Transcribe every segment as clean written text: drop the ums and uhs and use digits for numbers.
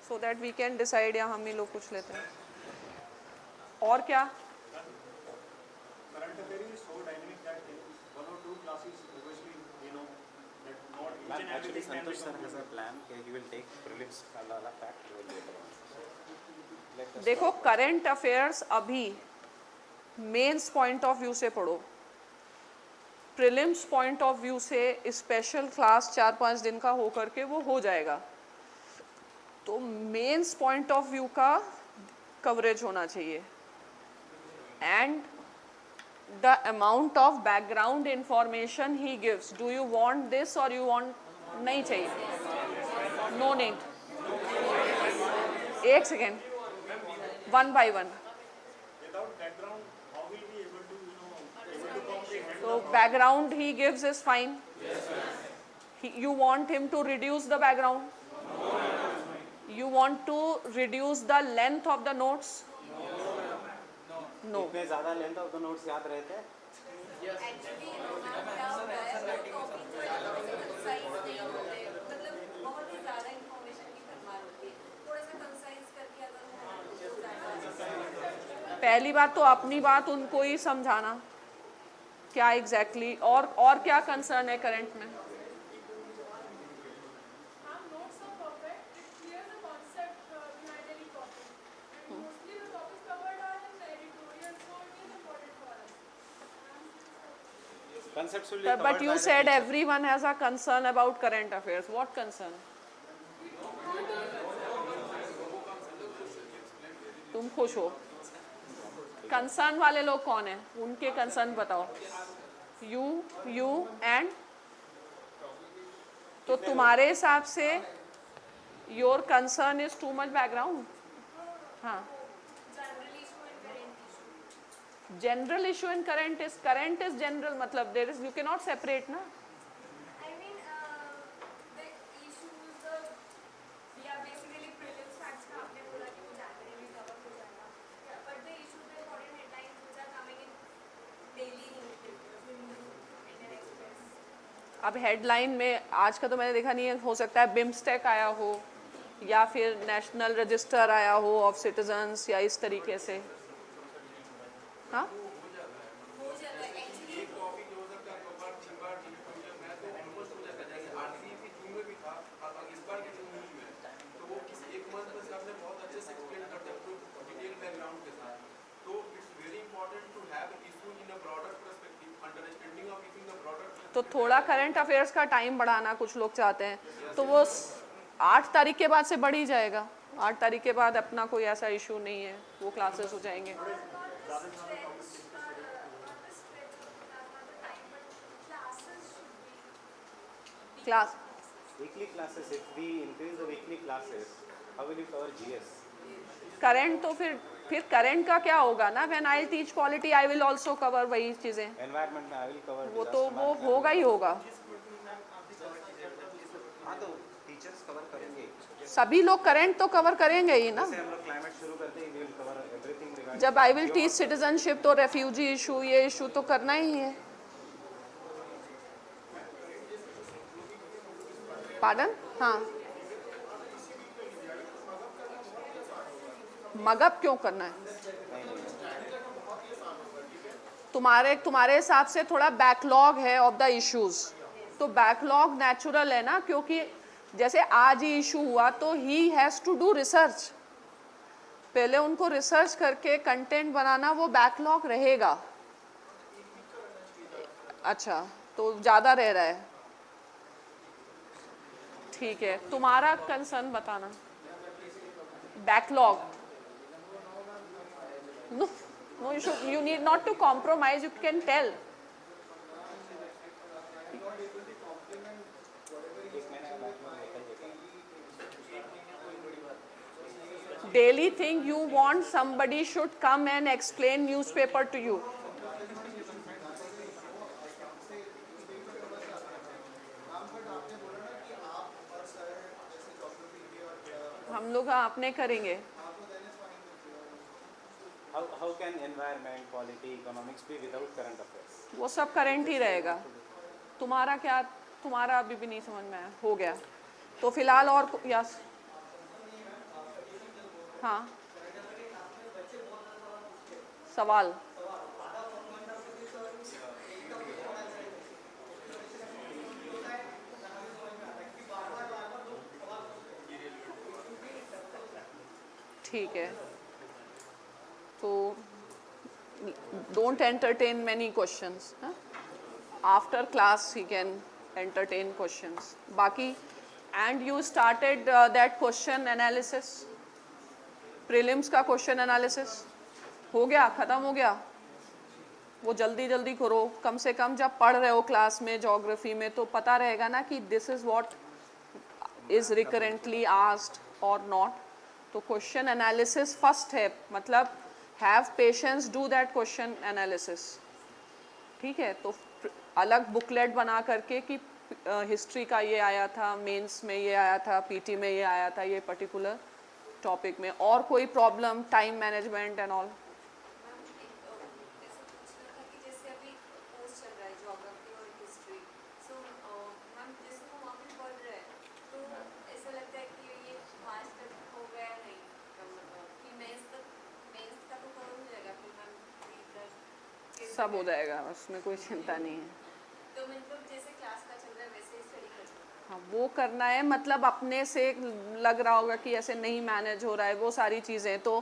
so that we can decide, या हम ही लोग पूछ लेते हैं। और क्या? Current affair is so dynamic that one or two classes, obviously, you know, that not each and Actually, everything can Santosh sir become has a plan. He will take prelims वाला fact later on. Let us देखो talk. Current affairs अभी mains point of view से पढ़ो, prelims point of view से special class 4-5 दिन का हो करके वो हो जाएगा। तो मेंस पॉइंट ऑफ व्यू का कवरेज होना चाहिए। And the amount of background information he gives, do you want this और यू वांट, नहीं चाहिए, नो नीड। एक second, one by one. without background. How will we able to, you know, able to comprehend? So background he gives is fine. You want him to reduce the background? You want to reduce the length of the notes? No. इतने ज़्यादा length of the notes याद रहते हैं? पहली बात तो अपनी बात उनको ही समझाना क्या एग्जैक्टली और क्या कंसर्न है करंट में? But you said everyone has a concern about current affairs. What concern? तुम खुश हो? कंसर्न वाले लोग कौन है? उनके कंसर्न बताओ। यू एंड, तो तुम्हारे हिसाब से your concern is too much background? हाँ, general issue and current is general, मतलब there is, you can not separate ना। अब हेडलाइन में आज का तो मैंने देखा नहीं है, हो सकता है बिम्स्टेक आया हो या फिर नेशनल रजिस्टर आया हो ऑफ सिटीजन्स या इस तरीके से। हाँ, तो थोड़ा करंट अफेयर्स का टाइम बढ़ाना कुछ लोग चाहते हैं, तो वो 8 तारीख के बाद से बढ़ ही जाएगा। 8 तारीख के बाद अपना कोई ऐसा इशू नहीं है, वो क्लासेस हो जाएंगे। Class Weekly classes. If we increase the weekly classes, how will you cover GS? Current तो फिर करंट का क्या होगा ना, when I teach polity I will also cover वही चीजें। एनवायरनमेंट में आई विल कवर, वो तो वो होगा ही होगा, हाँ तो टीचर्स कवर करेंगे, सभी लोग करंट तो कवर करेंगे ही ना। जैसे हम लोग क्लाइमेट शुरू करते हैं, we will cover everything regarding. जब आई विल टीच सिटीजनशिप तो रेफ्यूजी इशू, ये इशू तो करना ही है। पार्डन? हाँ, मगअप क्यों करना है? तुम्हारे हिसाब से थोड़ा बैकलॉग है ऑफ द इश्यूज, तो बैकलॉग नेचुरल है ना, क्योंकि जैसे आज ही इशू हुआ तो he has to do research, पहले उनको रिसर्च करके कंटेंट बनाना, वो बैकलॉग रहेगा। अच्छा, तो ज़्यादा रह रहा है, ठीक है। तुम्हारा कंसर्न बताना। Backlog, no, you need not to compromise, you can tell. Daily thing, you want somebody should come and explain newspaper to you. हम लोग आपने करेंगे। How can environment, polity, economics be without current affairs? वो सब current ही रहेगा। तुम्हारा क्या, तुम्हारा अभी भी नहीं समझ में आया, हो गया तो फिलहाल और यस हाँ, सवाल ठीक है, तो don't entertain many questions. Huh? After class, he can entertain questions. Baki, and you started that question analysis. Prelims का question analysis हो गया, खत्म हो गया. वो जल्दी जल्दी करो. कम से कम जब पढ़ रहे हो क्लास में ज्योग्राफी में तो पता रहेगा ना कि this is what is recurrently asked or not. तो क्वेश्चन एनालिसिस फर्स्ट है, मतलब have patience, do that question analysis. ठीक है, तो अलग बुकलेट बना करके कि हिस्ट्री का ये आया था, मेंस में ये आया था, पीटी में ये आया था, ये पर्टिकुलर टॉपिक में. और कोई problem, time management and all. सब हो जाएगा, उसमें कोई चिंता नहीं है. तो मतलब जैसे क्लास का चल रहा है वैसे ही स्टडी करना. हाँ, वो करना है. मतलब अपने से लग रहा होगा कि ऐसे नहीं मैनेज हो रहा है, वो सारी चीज़ें. तो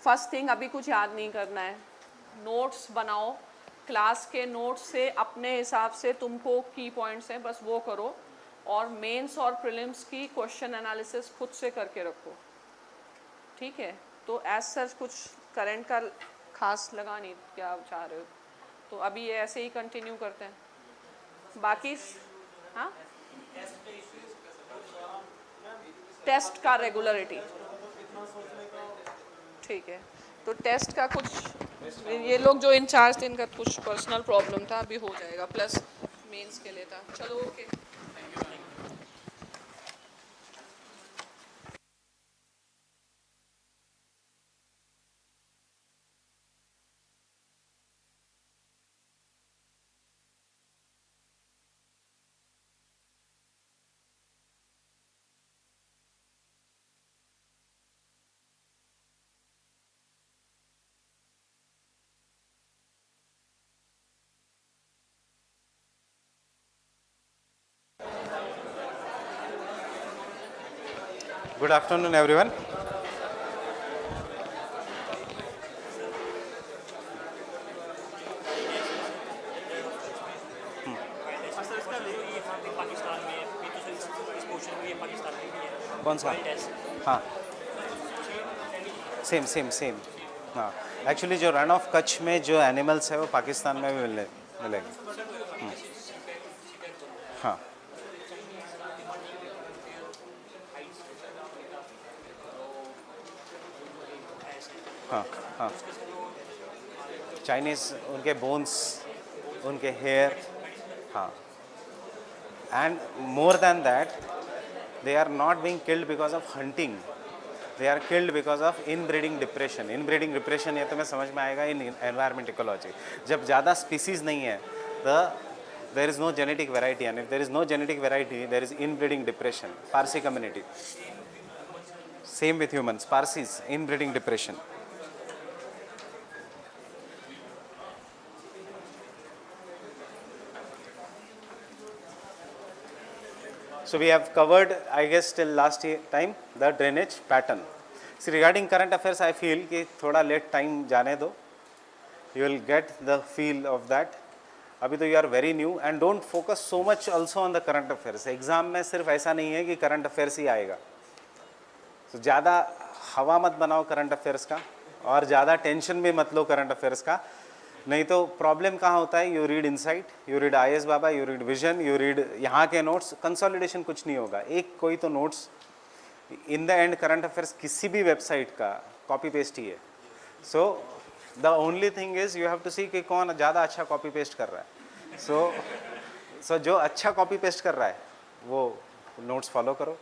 फर्स्ट थिंग अभी कुछ याद नहीं करना है. नोट्स बनाओ, क्लास के नोट्स से अपने हिसाब से तुमको की पॉइंट्स हैं बस वो करो. और मेंस और प्रीलिम्स की क्वेश्चन एनालिसिस खुद से करके रखो. ठीक है, तो एज सच कुछ करंट का खास लगा नहीं क्या चाह रहे हो. तो अभी ये ऐसे ही कंटिन्यू करते हैं. बाकी हाँ, टेस्ट का रेगुलरिटी. ठीक है, तो टेस्ट का कुछ ये लोग जो इंचार्ज थे इनका कुछ पर्सनल प्रॉब्लम था, अभी हो जाएगा. प्लस मेंस के लिए था. चलो okay. Good afternoon, everyone. Sir इसका देखो ये यहाँ पे पाकिस्तान में ये तो सर इस पोर्शन में ये पाकिस्तान में भी है. कौन सा? हाँ, सेम सेम सेम. हाँ, एक्चुअली जो रन ऑफ कच्छ में जो एनिमल्स है वो पाकिस्तान में भी मिलेंगे. हाँ, हाँ, हाँ. चाइनीज़ उनके बोन्स, उनके हेयर. हाँ, and more than that they are not being killed because of hunting, they are killed because of inbreeding depression. Inbreeding depression ये तो मैं समझ में आएगा in environment ecology. जब ज़्यादा species नहीं है there is no genetic variety, and if there is no genetic variety there is inbreeding depression. Parsi community, same with humans. Parsis, inbreeding depression. So we have covered, I guess, till last time the drainage pattern. See, regarding current affairs, I feel कि थोड़ा late time जाने दो. You will get the feel of that. अभी तो you are very new and don't focus so much also on the current affairs. Exam में सिर्फ ऐसा नहीं है कि current affairs ही आएगा. So ज़्यादा हवा मत बनाओ current affairs का, और ज़्यादा tension भी मत लो current affairs का. नहीं तो प्रॉब्लम कहाँ होता है, you read insight, you read IAS Baba, you read vision, you read यहाँ के नोट्स, कंसोलिडेशन कुछ नहीं होगा. एक कोई तो notes, in the end current affairs किसी भी वेबसाइट का कॉपी पेस्ट ही है. So the only thing is you have to see कि कौन ज़्यादा अच्छा कॉपी पेस्ट कर रहा है. सो जो अच्छा कॉपी पेस्ट कर रहा है वो नोट्स फॉलो करो.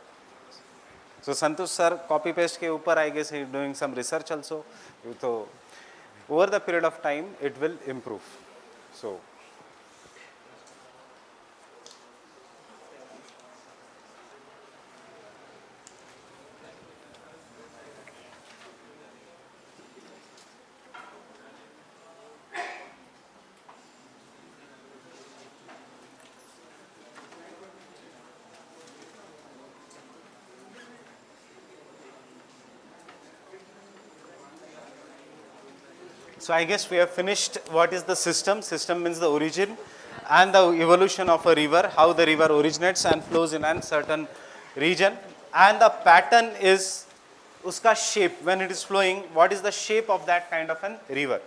So Santosh sir copy paste के ऊपर I guess he doing some research also. तो over the period of time it will improve. So I guess we have finished what is the system. System means the origin and the evolution of a river, how the river originates and flows in a certain region. And the pattern is uska shape when it is flowing, what is the shape of that kind of a river.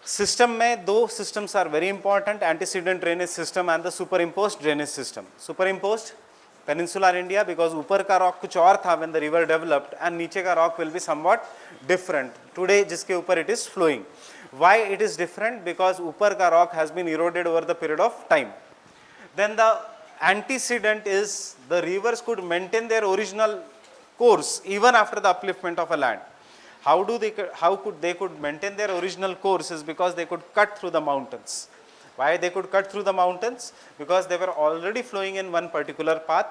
System में दो systems are very important, antecedent drainage system and the superimposed drainage system. Superimposed peninsular India because ऊपर का rock कुछ और था when the river developed and नीचे का rock will be somewhat different today जिसके ऊपर it is flowing. Why it is different? Because ऊपर का rock has been eroded over the period of time. Then the antecedent is the rivers could maintain their original course even after the upliftment of a land. How could they maintain their original course is because they could cut through the mountains. Why they could cut through the mountains? Because they were already flowing in one particular path,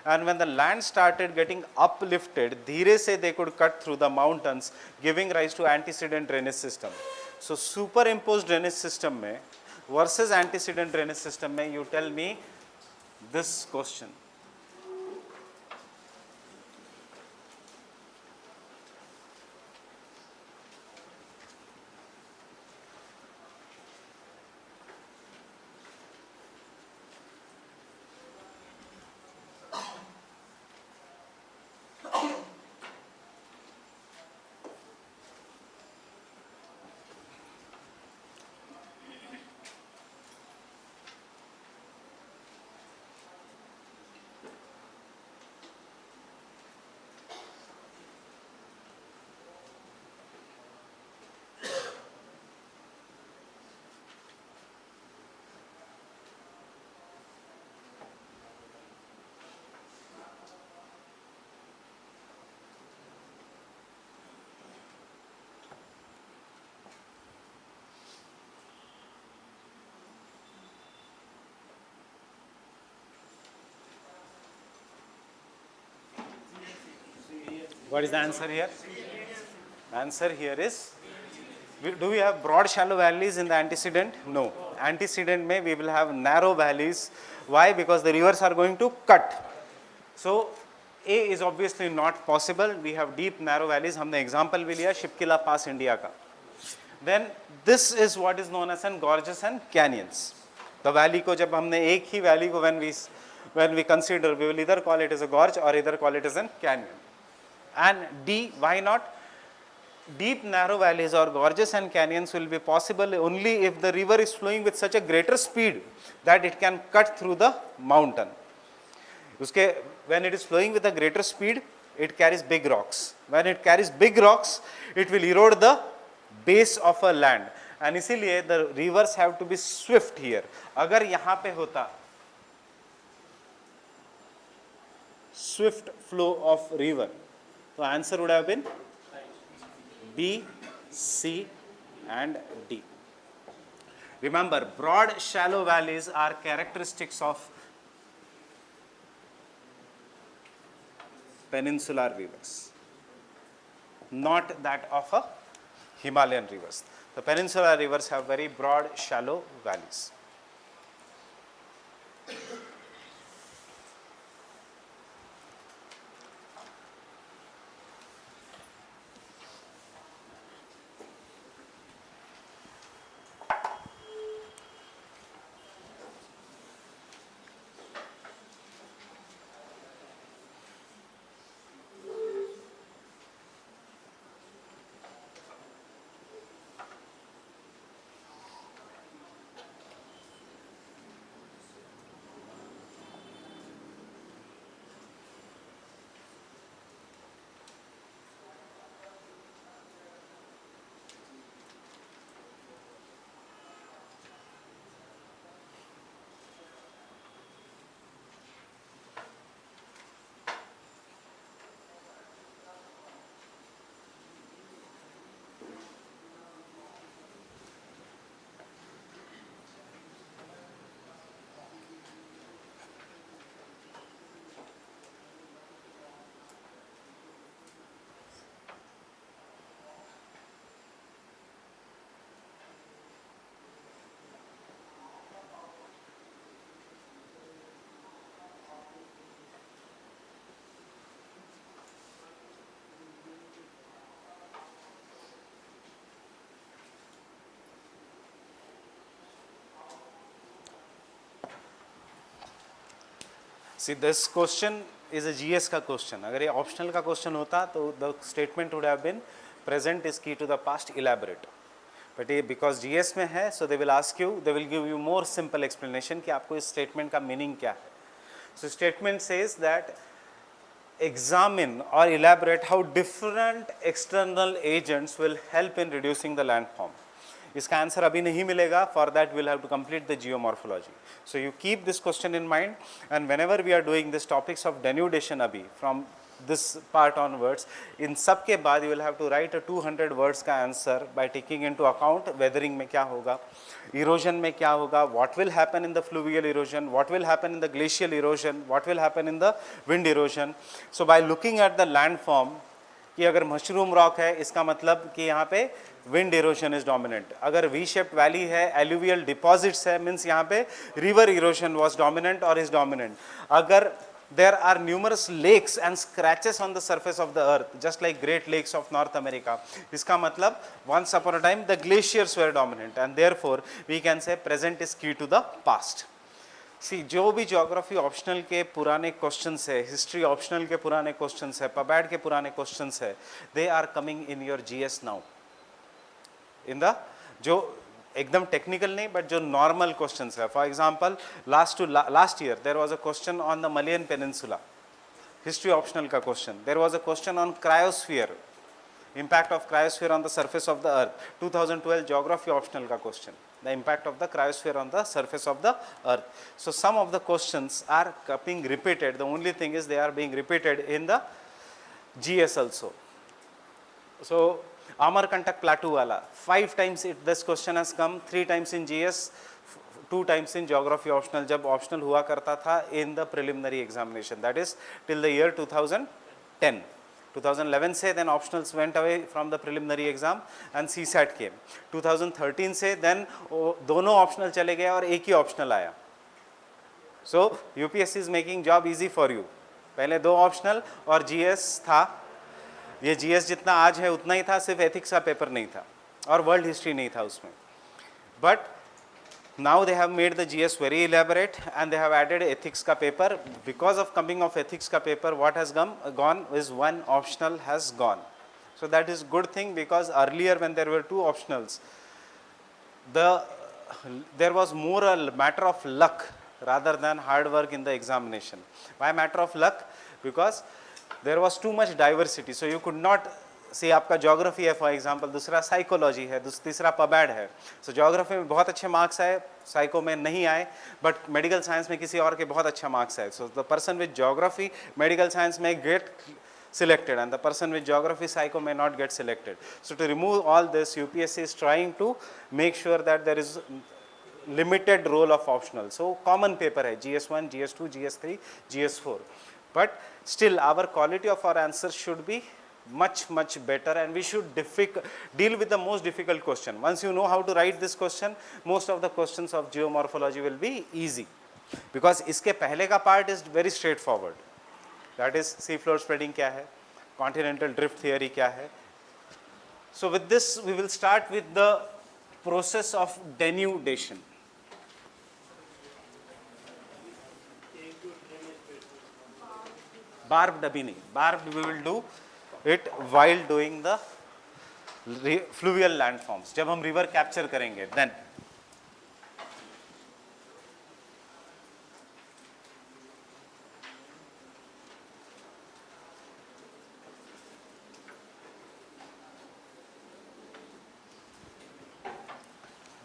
and when the land started getting uplifted, dheere se they could cut through the mountains, giving rise to antecedent drainage system. So superimposed drainage system mein versus antecedent drainage system mein, you tell me this question. What is the answer here? The answer here is, do we have broad shallow valleys in the antecedent? No. Antecedent may we will have narrow valleys. Why? Because the rivers are going to cut. So A is obviously not possible. We have deep narrow valleys. हमने example भी लिया शिपकिला पास India का. Then this is what is known as an gorges and canyons. The valley को जब हमने एक ही valley को when we consider, we will either call it as a gorge or either call it as a canyon. And D, why not? Deep narrow valleys or gorges and canyons will be possible only if the river is flowing with such a greater speed that it can cut through the mountain. When it is flowing with a greater speed, it carries big rocks. When it carries big rocks, it will erode the base of a land. And इसीलिए the rivers have to be swift here. अगर यहाँ पे होता swift flow of river, the answer would have been B, C and D. Remember, broad shallow valleys are characteristics of peninsular rivers, not that of a Himalayan rivers. The peninsular rivers have very broad shallow valleys. See this question is a GS का question. अगर ये optional का question होता तो the statement would have been present is key to the past elaborate. But ये because GS में है, so they will ask you, they will give you more simple explanation कि आपको इस स्टेटमेंट का मीनिंग क्या है. So statement says that examine or elaborate how different external agents will help in reducing the landform. इसका answer अभी नहीं मिलेगा. For that we'll have to complete the geomorphology. So you keep this question in mind, and whenever we are doing this topics of denudation अभी from this part onwards, in सब के बाद you will have to write a 200 words का answer by taking into account weathering में क्या होगा, erosion में क्या होगा, what will happen in the fluvial erosion, what will happen in the glacial erosion, what will happen in the wind erosion. So by looking at the landform कि अगर mushroom rock है इसका मतलब कि यहाँ पे विंड इरोशन इज डोमिनेंट. अगर V shaped valley है, एलुवियल डिपॉजिट्स है, मीन्स यहाँ पे रिवर इरोशन वाज डोमिनेंट और इज डोमिनेंट. अगर there are numerous lakes and scratches on the surface of the earth, just like Great Lakes of North America, इसका मतलब once upon a time the glaciers were dominant, and therefore we can say present is key to the past. See, जो भी geography optional के पुराने questions है, history optional के पुराने questions है, पबैड के पुराने क्वेश्चंस है, they are coming in your GS now. In the जो एकदम टेक्निकल नहीं बट जो नॉर्मल क्वेश्चंस है. For example last year there was a question on the Malayan peninsula, history optional का question. There was a question on cryosphere, impact of cryosphere on the surface of the earth. 2012 geography optional ka question, the impact of the cryosphere on the surface of the earth. So some of the questions are being repeated. The only thing is they are being repeated in the GS also. So Amarkantak plateau wala 5 times this question has come, 3 times in GS, 2 times in geography optional जब optional हुआ करता था in the preliminary examination, that is till the year 2010. 2011 से then optionals went away from the preliminary exam and CSAT came. 2013 से then दोनों optional चले गए और एक ही optional आया. So UPSC is making job easy for you. पहले 2 optional और GS था. ये GS जितना आज है उतना ही था, सिर्फ ethics का पेपर नहीं था और world history नहीं था उसमें. But now they have made the GS very elaborate and they have added ethics ka paper. Because of coming of ethics ka paper, what has gone is one optional has gone. So that is good thing, because earlier when there were 2 optionals, there was more a matter of luck rather than hard work in the examination. Why matter of luck? Because there was too much diversity, so you could not सी आपका geography है for example, दूसरा psychology है, तीसरा पबैड है. सो geography में बहुत अच्छे marks आए, साइको में नहीं आए, बट मेडिकल साइंस में किसी और के बहुत अच्छा मार्क्स आए. So the person with geography medical science में gate selected and the person with geography psycho may not get selected. So to remove all this, UPSC is trying to make sure that there is limited role of optional. So common paper hai, GS1, GS2, GS3, GS4, but still our quality of our answers should be much better, and we should deal with the most difficult question. Once you know how to write this question, most of the questions of geomorphology will be easy, because इसके पहले का part is very straightforward. That is sea floor spreading क्या है, continental drift theory क्या है. So with this we will start with the process of denudation. Barbed अभी नहीं, barbed we will do it while doing the fluvial landforms. जब हम river capture करेंगे then.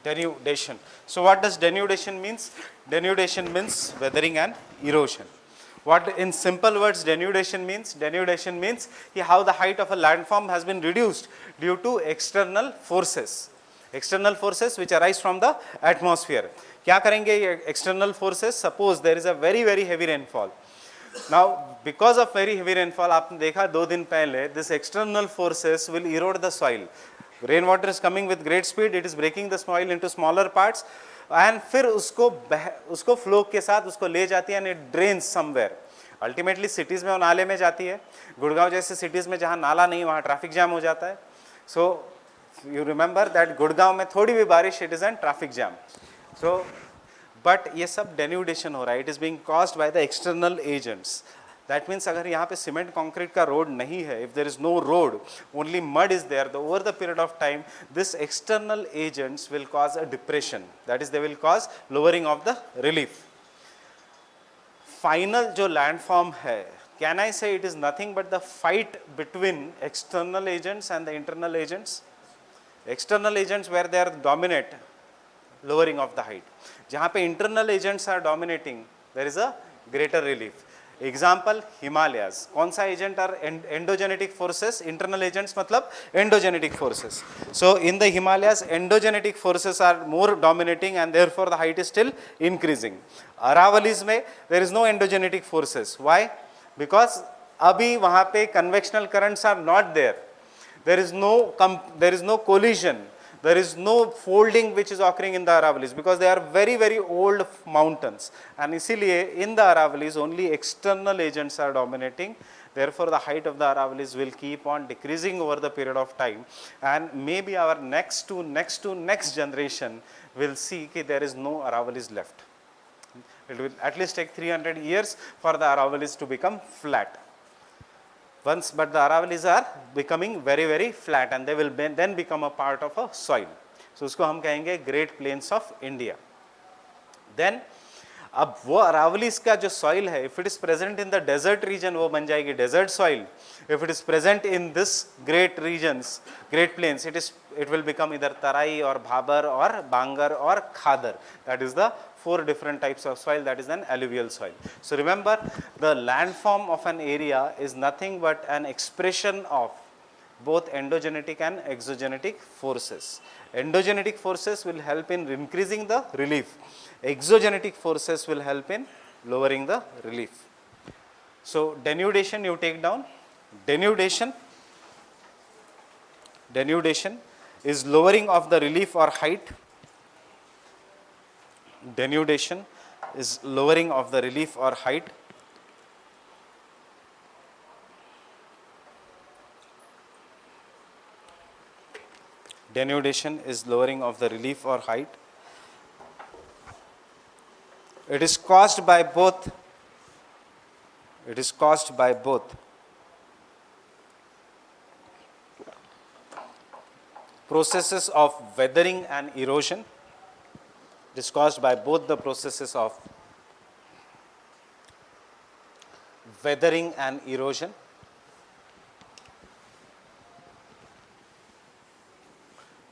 Denudation. So what does denudation means? Denudation means weathering and erosion. What in simple words denudation means? Denudation means how the height of a landform has been reduced due to external forces. External forces which arise from the atmosphere. क्या करेंगे ये external forces? Suppose there is a very heavy rainfall. Now because of very heavy rainfall, आपने देखा 2 दिन पहले, this external forces will erode the soil. Rainwater is coming with great speed, it is breaking the soil into smaller parts, and फिर उसको flow के साथ उसको ले जाती है and it drains somewhere. Ultimately cities में और नाले में जाती है. गुड़गांव जैसे cities में जहाँ नाला नहीं वहाँ ट्रैफिक जाम हो जाता है. So you remember that Gurgaon में थोड़ी भी बारिश it is a traffic jam. So but ये सब डेन्यूडेशन हो रहा है, it is being caused by the external agents. That means अगर यहाँ पे सीमेंट कॉन्क्रीट का रोड नहीं है, if there is no road, only mud is there, over the period of time this external agents will cause a depression, that is they will cause lowering of the relief. Final जो landform है, can I say it is nothing but the fight between external agents and the internal agents. External agents where they are dominate, lowering of the height. जहाँ पे internal agents are dominating, there is a greater relief. Example, Himalayas. कौन सा agent are endogenetic forces? Internal agents मतलब endogenetic forces. So in the Himalayas, endogenetic forces are more dominating and therefore the height is still increasing. Aravallis में there is no endogenetic forces. Why? Because अभी वहाँ पे convectional currents are not there. There is no collision. There is no folding which is occurring in the Aravallis because they are very very old mountains, and इसीलिए in the Aravallis only external agents are dominating. Therefore the height of the Aravallis will keep on decreasing over the period of time, and maybe our next generation will see that there is no Aravallis left. It will at least take 300 years for the Aravallis to become flat. Once, but the Aravallis are becoming very very flat and they will then become a part of a soil. So उसको हम कहेंगे Great Plains of India. Then अब वो Aravallis का जो soil है, if it is present in the desert region वो बन जाएगी desert soil. If it is present in this great regions, Great Plains, it will become either Tarai or Bhabar or Bangar or Khadar. That is the 4 different types of soil, that is an alluvial soil. So remember, the landform of an area is nothing but an expression of both endogenetic and exogenetic forces. Endogenetic forces will help in increasing the relief. Exogenetic forces will help in lowering the relief. So denudation you take down. Denudation is lowering of the relief or height. Denudation is lowering of the relief or height. Denudation is lowering of the relief or height. It is caused by both processes of weathering and erosion. It is caused by both the processes of weathering and erosion.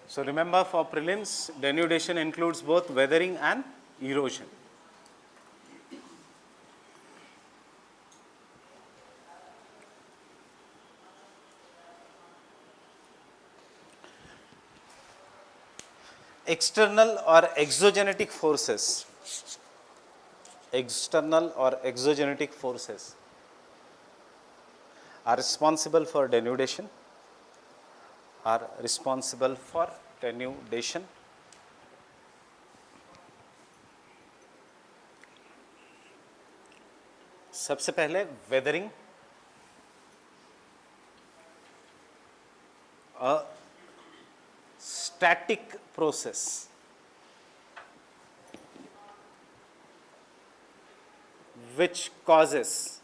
So remember, for prelims, denudation includes both weathering and erosion. External or exogenetic forces are responsible for denudation. सबसे पहले weathering, a static process which causes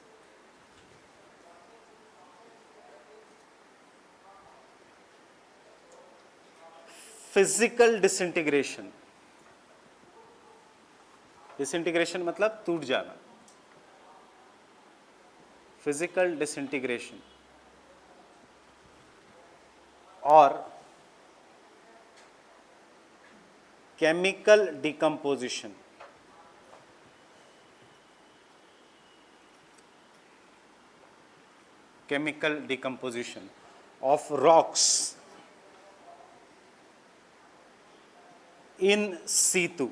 physical disintegration. Disintegration मतलब टूट जाना. Physical disintegration or chemical decomposition. Chemical decomposition of rocks in situ.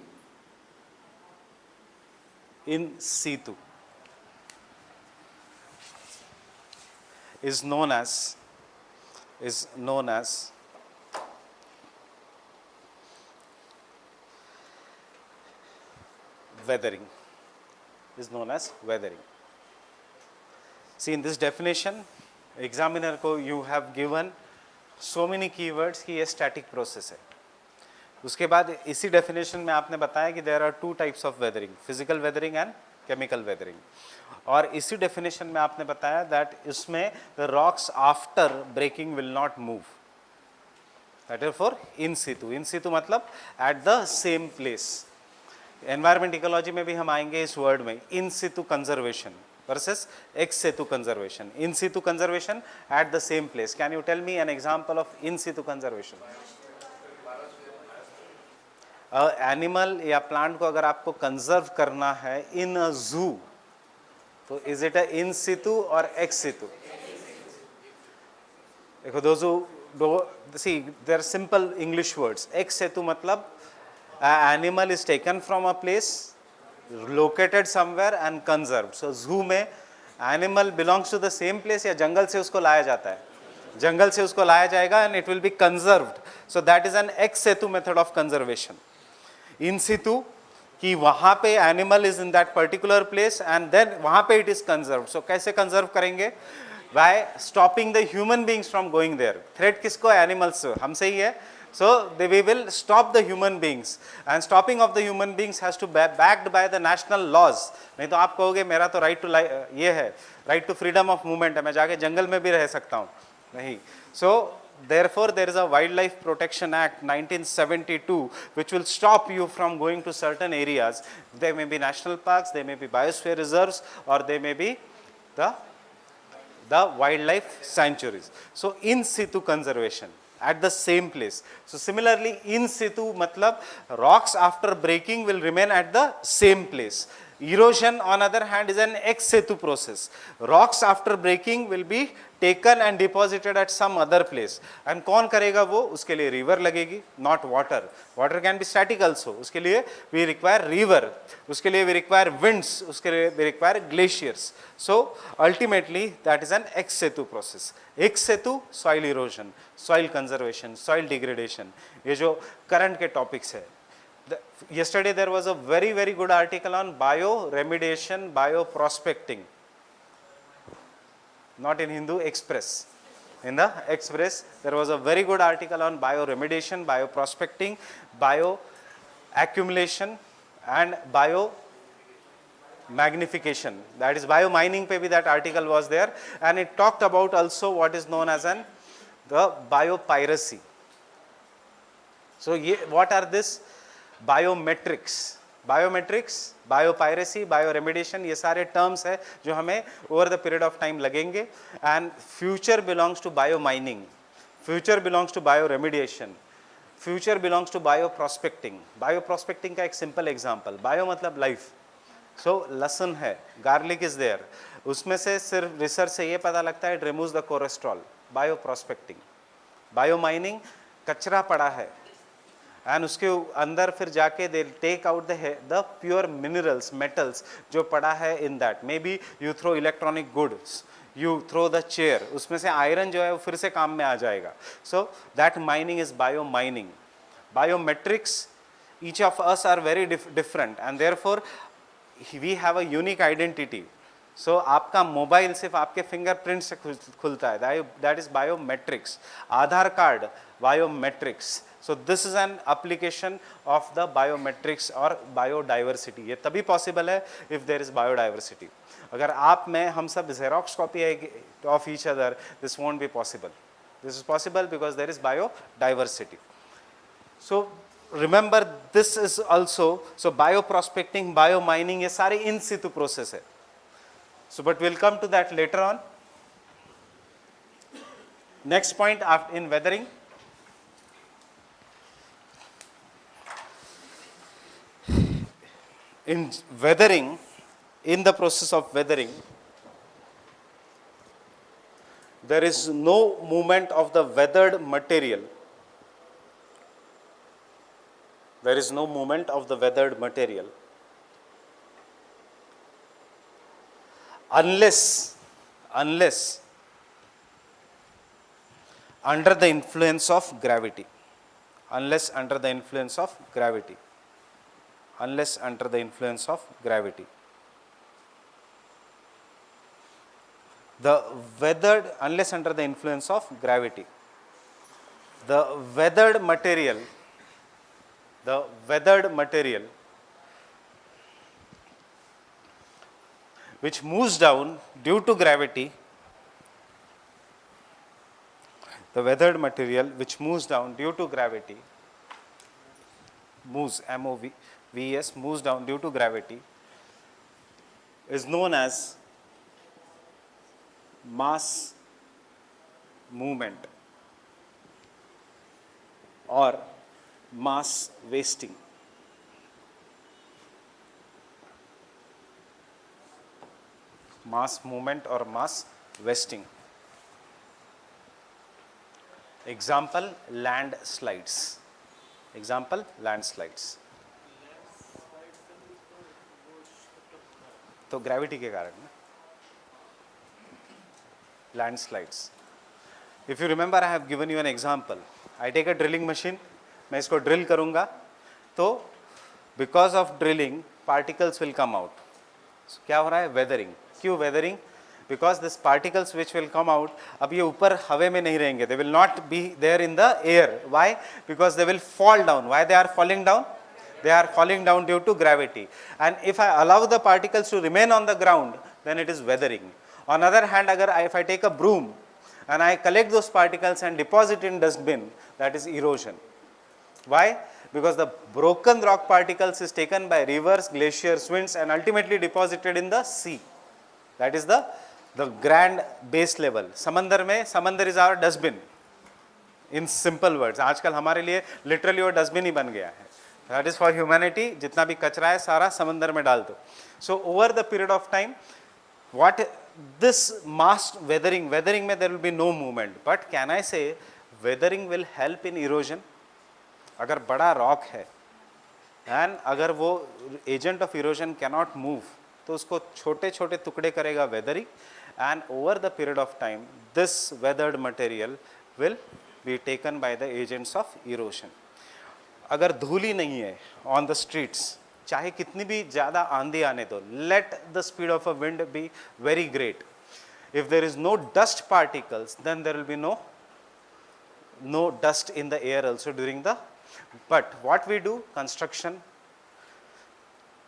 Is known as weathering. See, in this definition, examiner को you have given so many keywords कि ये static process है. उसके बाद इसी डेफिनेशन में आपने बताया कि there are two types of weathering, physical weathering and chemical weathering, और इसी डेफिनेशन में आपने बताया दैट इसमें the rocks after breaking will not move, that is for in situ. In situ मतलब at the same place. Environment ecology में भी हम आएंगे इस वर्ड में, in situ conservation versus ex situ conservation. In situ conservation at the same place. Can you tell me an example of in situ conservation? Animal या plant को अगर आपको कंजर्व करना है इन अ जू, तो इज इट अ इन सितु और एक्स सितु? देखो see there are simple English words. Ex situ मतलब animal is taken from a place, located somewhere and conserved. So zoo में animal belongs to the same place या जंगल से उसको लाया जाता है, जंगल से उसको लाया जाएगा and it will be conserved. So that is an ex situ method of conservation. In situ कि वहाँ पे animal is in that particular place and then वहाँ पे it is conserved. So कैसे conserve करेंगे? By stopping the human beings from going there. Threat किसको? Animals से, हमसे ही है. So we will stop the human beings, and stopping of the human beings has to be backed by the national laws. नहीं तो आप कहोगे मेरा तो right to ये है, right to freedom of movement है, मैं जाके जंगल में भी रह सकता हूँ, नहीं. So therefore there is a Wildlife Protection Act 1972 which will stop you from going to certain areas. They may be national parks, they may be biosphere reserves, or they may be the wildlife sanctuaries. So in situ conservation at the same place. So similarly in situ matlab rocks after breaking will remain at the same place. Erosion on other hand is an ex situ process. Rocks after breaking will be taken and deposited at some other place. And कौन करेगा वो? उसके लिए river लगेगी, not water. Water can be static also. उसके लिए we require river. उसके लिए we require winds. उसके लिए we require glaciers. So ultimately that is an ex situ process. Ex situ soil erosion, soil conservation, soil degradation. ये जो current के topics है. Yesterday there was a very good article on bioremediation, bioprospecting. Not in Hindu, Express. In the Express, there was a very good article on bioremediation, bioprospecting, bioaccumulation and biomagnification. That is biomining pe bhi that article was there, and it talked about also what is known as the biopiracy. So what are this? Biometrics, biopiracy, bioremediation, ये सारे terms है जो हमें over the period of time लगेंगे. And future belongs to biomining, future belongs to bioremediation, future belongs to bioprospecting. Bioprospecting का एक simple example, bio मतलब life. So लहसुन है, garlic is there, उसमें से सिर्फ research से ये पता लगता है it removes the cholesterol. Bioprospecting. Biomining, कचरा पड़ा है and उसके अंदर फिर जाके they take out the pure minerals, metals जो पड़ा है in that. Maybe you throw electronic goods, you throw the chair, उसमें से iron जो है वो फिर से काम में आ जाएगा. So that mining is biomining. Biometrics, each of us are very different and therefore we have a unique identity. So आपका मोबाइल सिर्फ आपके फिंगरप्रिंट से खुलता है, that is biometrics. Aadhaar card biometrics. So this is an application of the biometrics or biodiversity. ये तभी possible है if there is biodiversity. अगर आप में हम सब xerox copy of each other, this won't be possible. This is possible because there is biodiversity. So remember this is also, so bioprospecting, biomining ये सारे in situ process है. So but we'll come to that later on. Next point in weathering. In weathering, in the process of weathering, there is no movement of the weathered material. There is no movement of the weathered material unless under the influence of gravity. Unless under the influence of gravity. Unless under the influence of gravity. The weathered, unless under the influence of gravity. The weathered material the weathered material which moves down due to gravity, the weathered material which moves down due to gravity, moves, M-O-V-E-S, moves down due to gravity, is known as mass movement or mass wasting. Mass movement or mass wasting. Example, landslides. Example, landslides. तो gravity के कारण ना landslides. If you remember, I have given you an example. I take a drilling machine, मैं इसको drill करूँगा, तो because of drilling, particles will come out. So, क्या हो रहा है? Weathering. क्यों weathering? Because this particles which will come out, अब ये ऊपर हवे में नहीं रहेंगे. They will not be there in the air. Why? Because they will fall down. Why they are falling down? They are falling down due to gravity. And if I allow the particles to remain on the ground, then it is weathering. On the other hand, if I take a broom and I collect those particles and deposit in dustbin, that is erosion. Why? Because the broken rock particles is taken by rivers, glaciers, winds and ultimately deposited in the sea. That is the grand base level. समंदर में, समंदर is our dustbin. In simple words, आजकल हमारे लिए literally वो dustbin ही बन गया है. That is for humanity. जितना भी कचरा है सारा समंदर में डाल दो. So over the period of time, what this mass weathering में there will be no movement. But can I say weathering will help in erosion? अगर बड़ा rock है and अगर वो agent of erosion cannot move, तो उसको छोटे छोटे टुकड़े करेगा weathering, and over the period of time this weathered material will be taken by the agents of erosion. अगर धूली नहीं है on the streets, चाहे कितनी भी ज़्यादा आंधी आने दो, let the speed of a wind be very great. If there is no dust particles, then there will be no dust in the air also during the. But what we do, construction,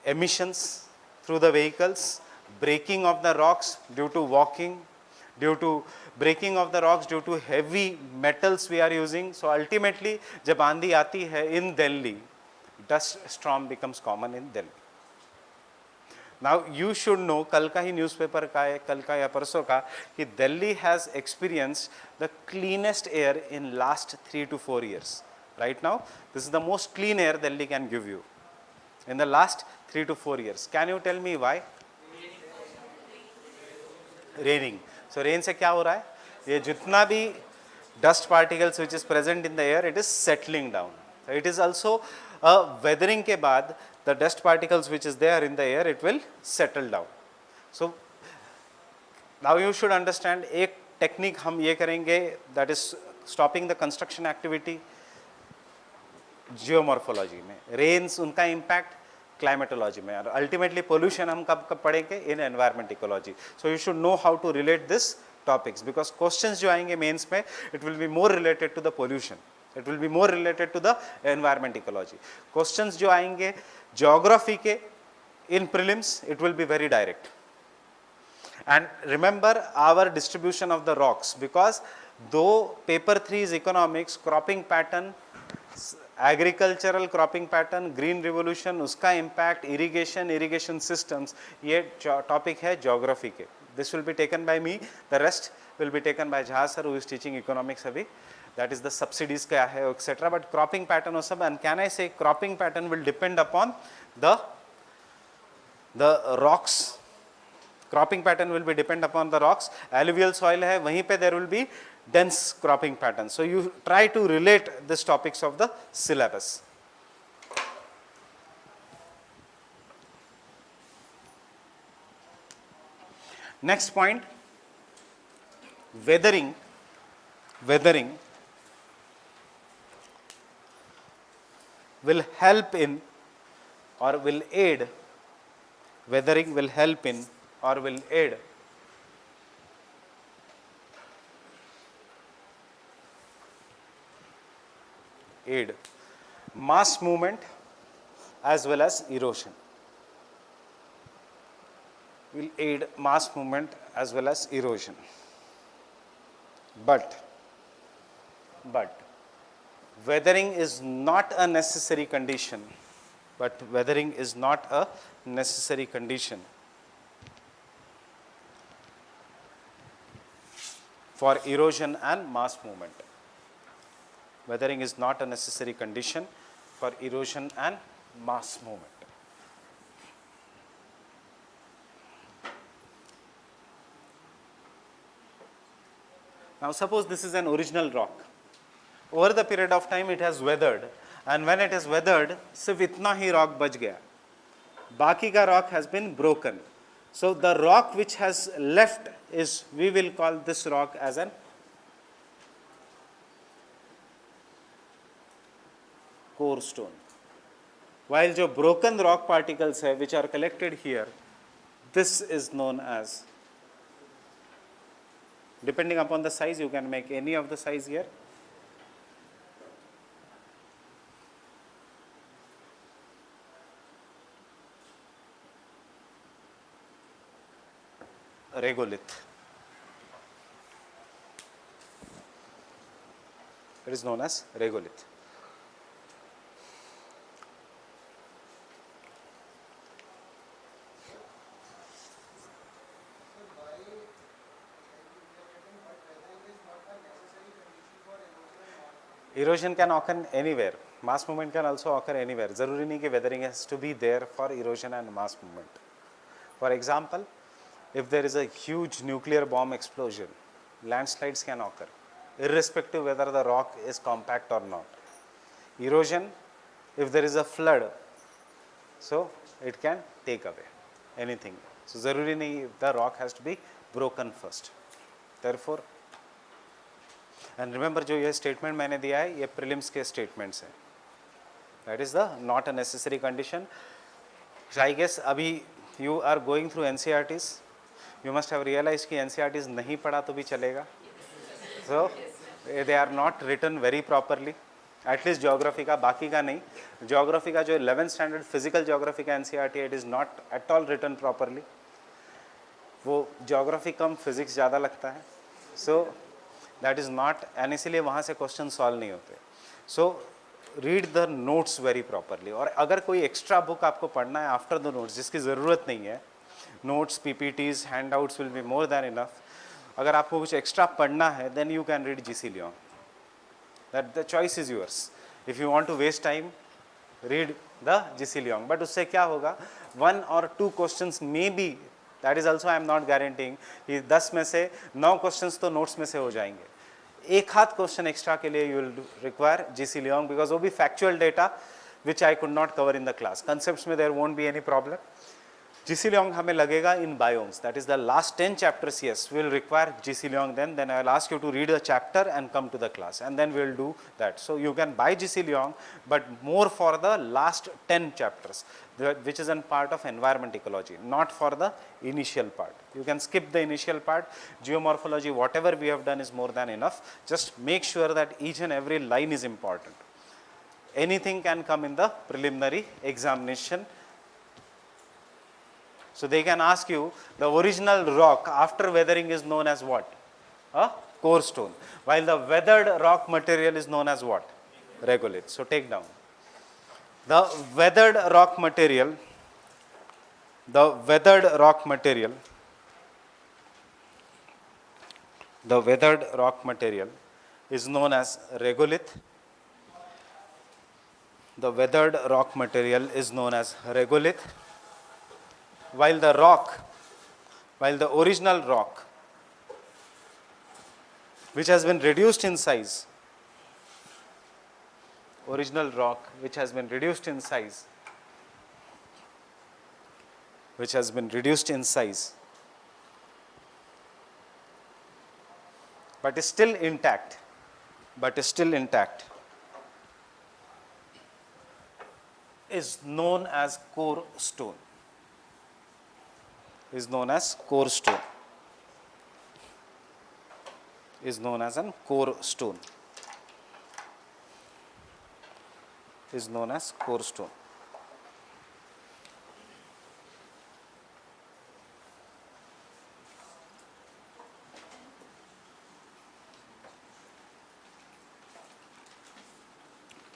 emissions through the vehicles, breaking of the rocks due to walking, due to breaking of the rocks due to heavy metals we are using. So ultimately, जब आंधी आती है in Delhi, dust storm becomes common in Delhi. Now you should know, कल का ही newspaper का है, कल का या परसों का, कि Delhi has experienced the cleanest air in last 3 to 4 years. Right now, this is the most clean air Delhi can give you in the last 3 to 4 years. Can you tell me why? Raining. So rain से क्या हो रहा है? ये जितना भी dust particles which is present in the air, it is settling down. It is also weathering के बाद the dust particles which is there in the air, it will settle down. So now you should understand, एक technique हम ये करेंगे, that is stopping the construction activity. Geomorphology में, rains उनका impact climatology में, और अल्टीमेटली पोल्यूशन हम कब पढ़ेंगे in environment ecology. So you should know how to relate this topics, because questions जो आएंगे मेंस में, it will be more related to the pollution, it will be more related to the environment ecology. Questions जो आएंगे geography के in prelims, it will be very direct. And remember our distribution of the rocks, because दो paper 3 is economics, cropping pattern, agricultural cropping pattern, green revolution, उसका impact, irrigation systems, ये topic है geography के. This will be taken by me, the rest will be taken by Jha sir who is teaching economics अभी. That is the subsidies क्या है etcetera. But cropping pattern और सब, and can I say cropping pattern will depend upon the rocks. Cropping pattern will be depend upon the rocks. Alluvial soil है, वहीं पे there will be dense cropping pattern. So you try to relate these topics of the syllabus. Next point, weathering will help in or will aid, weathering will help in or will aid mass movement as well as erosion. Will aid mass movement as well as erosion. But weathering is not a necessary condition. But weathering is not a necessary condition for erosion and mass movement. Weathering is not a necessary condition for erosion and mass movement. Now suppose this is an original rock. Over the period of time it has weathered, and when it is weathered, सिर्फ इतना ही rock बच गया. बाकी का rock has been broken. So the rock which has left is, we will call this rock as an core stone. While जो broken rock particles है which are collected here, this is known as, depending upon the size, you can make any of the size here. Regolith. It is known as regolith. Erosion can occur anywhere. Mass movement can also occur anywhere. जरूरी नहीं कि weathering has to be there for erosion and mass movement. For example, if there is a huge nuclear bomb explosion, landslides can occur, irrespective whether the rock is compact or not. Erosion, if there is a flood, so it can take away anything. So ज़रूरी नहीं, the rock has to be broken first. Therefore, and remember जो ये statement मैंने दिया है, ये prelims के statements हैं. That is the not a necessary condition. So I guess अभी you are going through NCERTs. You must have realized कि NCERTs नहीं पढ़ा तो भी चलेगा. So they are not written very properly. At least geography का, बाकी का नहीं. Geography का जो 11th standard physical geography का NCERT, it is not at all written properly. वो geography कम physics ज़्यादा लगता है. So that is not, and इसीलिए वहाँ से question solve नहीं होते. So read the notes very properly. और अगर कोई extra book आपको पढ़ना है after the notes जिसकी ज़रूरत नहीं है, notes, PPTs, handouts will be more than enough. अगर आपको कुछ extra पढ़ना है, then you can read GC Leong. That the choice is yours. If you want to waste time, read the GC Leong. But उससे क्या होगा? 1 or 2 questions may be, that is also I am not guaranteeing कि 10 में से 9 questions तो notes में से हो जाएंगे. एक हाथ क्वेश्चन एक्स्ट्रा के लिए you will require G C Leong, because वो भी factual data which I could not cover in the class. Concepts में there won't be any problem. G C Leong हमें लगेगा in biomes, that is the last 10 chapters. Yes, we will require G C Leong. Then I will ask you to read the chapter and come to the class, and then we will do that. So you can buy G C Leong, but more for the last 10 chapters, which is in part of environment ecology, not for the initial part. You can skip the initial part. Geomorphology, whatever we have done is more than enough. Just make sure that each and every line is important. Anything can come in the preliminary examination. So they can ask you, the original rock after weathering is known as what? A core stone. While the weathered rock material is known as what? Regolith. So take down. The weathered rock material, the weathered rock material, the weathered rock material is known as regolith. The weathered rock material is known as regolith. While the rock, while the original rock, which has been reduced in size, original rock which has been reduced in size, which has been reduced in size, but is still intact, is known as core stone. Is known as core stone. Is known as a core stone. is known as core stone.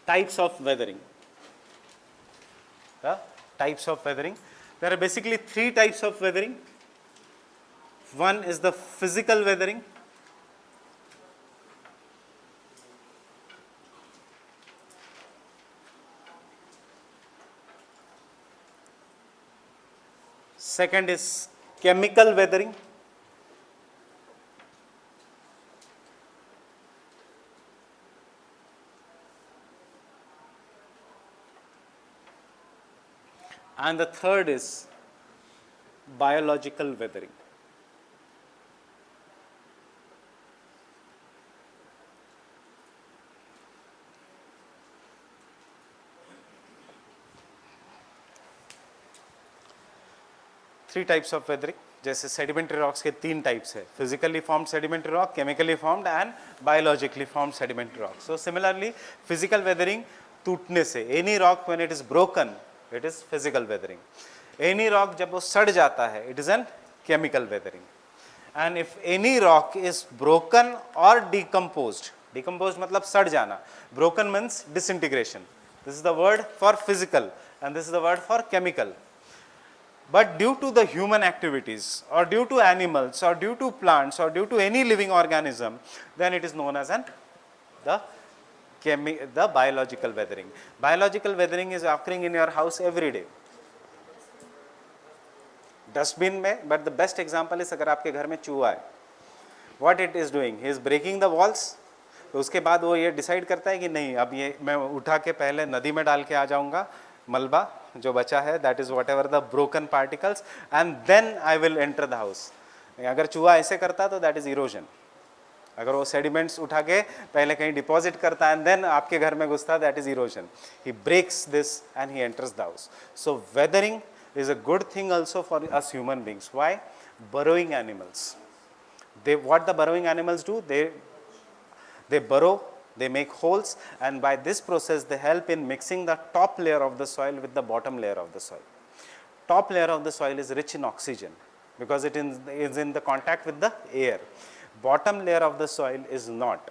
Types of weathering. The types of weathering. There are basically three types of weathering. One is the physical weathering. Second is chemical weathering. And the third is biological weathering. Three types of weathering. जैसे sedimentary rocks के तीन types है, physically formed sedimentary rock, chemically formed and biologically formed sedimentary rock. So similarly physical weathering टूटने से, any rock when it is broken it is physical weathering. Any rock जब वो सड़ जाता है it is an chemical weathering. And if any rock is broken और decomposed, decomposed मतलब सड़ जाना, broken means disintegration. This is the word for physical and this is the word for chemical. But due to the human activities or due to animals or due to plants or due to any living organism, then it is known as the biological weathering. Biological weathering is occurring in your house every day. Dustbin में, but the best example is अगर आपके घर में चूहा है, what it is doing, he is breaking the walls. तो उसके बाद वो ये डिसाइड करता है कि नहीं अब ये मैं उठा के पहले नदी में डाल के आ जाऊंगा, मलबा जो बचा है that is whatever the broken particles, and then I will enter the house. अगर चूहा ऐसे करता तो दैट इज इरोजन. अगर वो सेडिमेंट्स उठा के पहले कहीं डिपॉजिट करता एंड देन आपके घर में घुसता that is erosion. He breaks this and he enters the house. So weathering is a good thing also for us human beings. Why? Burrowing animals. What the burrowing animals do? They burrow, they make holes, and by this process they help in mixing the top layer of the soil with the bottom layer of the soil. Top layer of the soil is rich in oxygen because it is in the contact with the air. Bottom layer of the soil is not.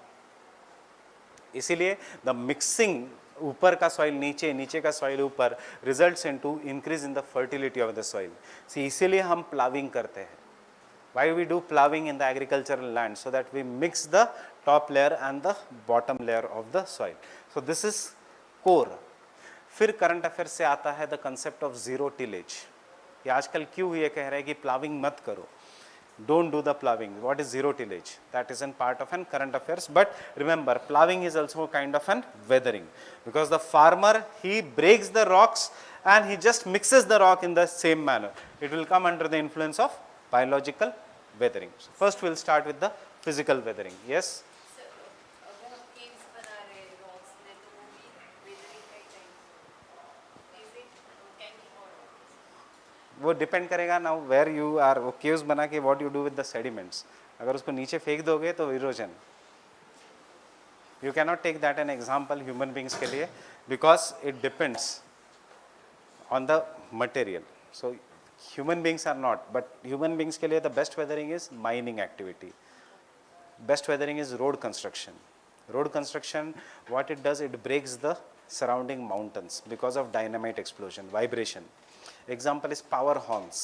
इसीलिए the mixing ऊपर का soil नीचे, नीचे का soil ऊपर, results into increase in the fertility of the soil. See इसीलिए हम ploughing करते हैं. Why we do ploughing in the agricultural land? So that we mix the top layer and the bottom layer of the soil. So this is core. फिर current affair से आता है the concept of zero tillage. ये आजकल क्यों ये कह रहे हैं कि प्लाविंग मत करो, don't do the ploughing. What is zero tillage? That is a part of an current affairs. But remember, ploughing is also a kind of an weathering, because the farmer, he breaks the rocks and he just mixes the rock in the same manner. It will come under the influence of biological weathering. So first we'll start with the physical weathering. Yes? Sir अगर हम caves बना रहे rocks में तो वो भी weathering का ही time is it can be और वो डिपेंड करेगा ना वेयर यू आर. वो केव्स बना के what you do with the sediments. अगर उसको नीचे फेंक दोगे तो erosion. You can not take that an example human beings के लिए, because it depends on the material. So human beings are not, but human beings के लिए the best weathering is mining activity. Best weathering is road construction. Road construction, what it does, it breaks the surrounding mountains because of dynamite explosion, vibration. Example is power horns.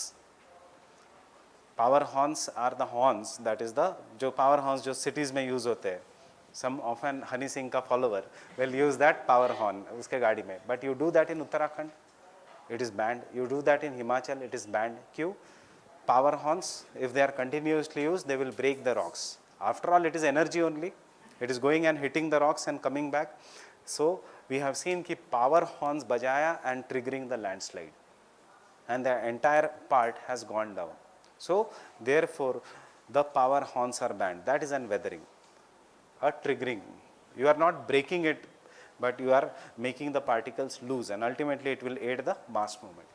Power horns are the horns, that is the जो power horns जो cities में use होते हैं. Some often Honey Singh का follower will use that power horn उसके गाड़ी में. But you do that in Uttarakhand, it is banned. You do that in Himachal, it is banned. क्यों? Power horns, if they are continuously used, they will break the rocks. After all, it is energy only. It is going and hitting the rocks and coming back. So we have seen कि power horns बजाया and triggering the landslide, and the entire part has gone down. So therefore the power horns are banned. That is an weathering, a triggering. You are not breaking it, but you are making the particles loose, and ultimately it will aid the mass movement.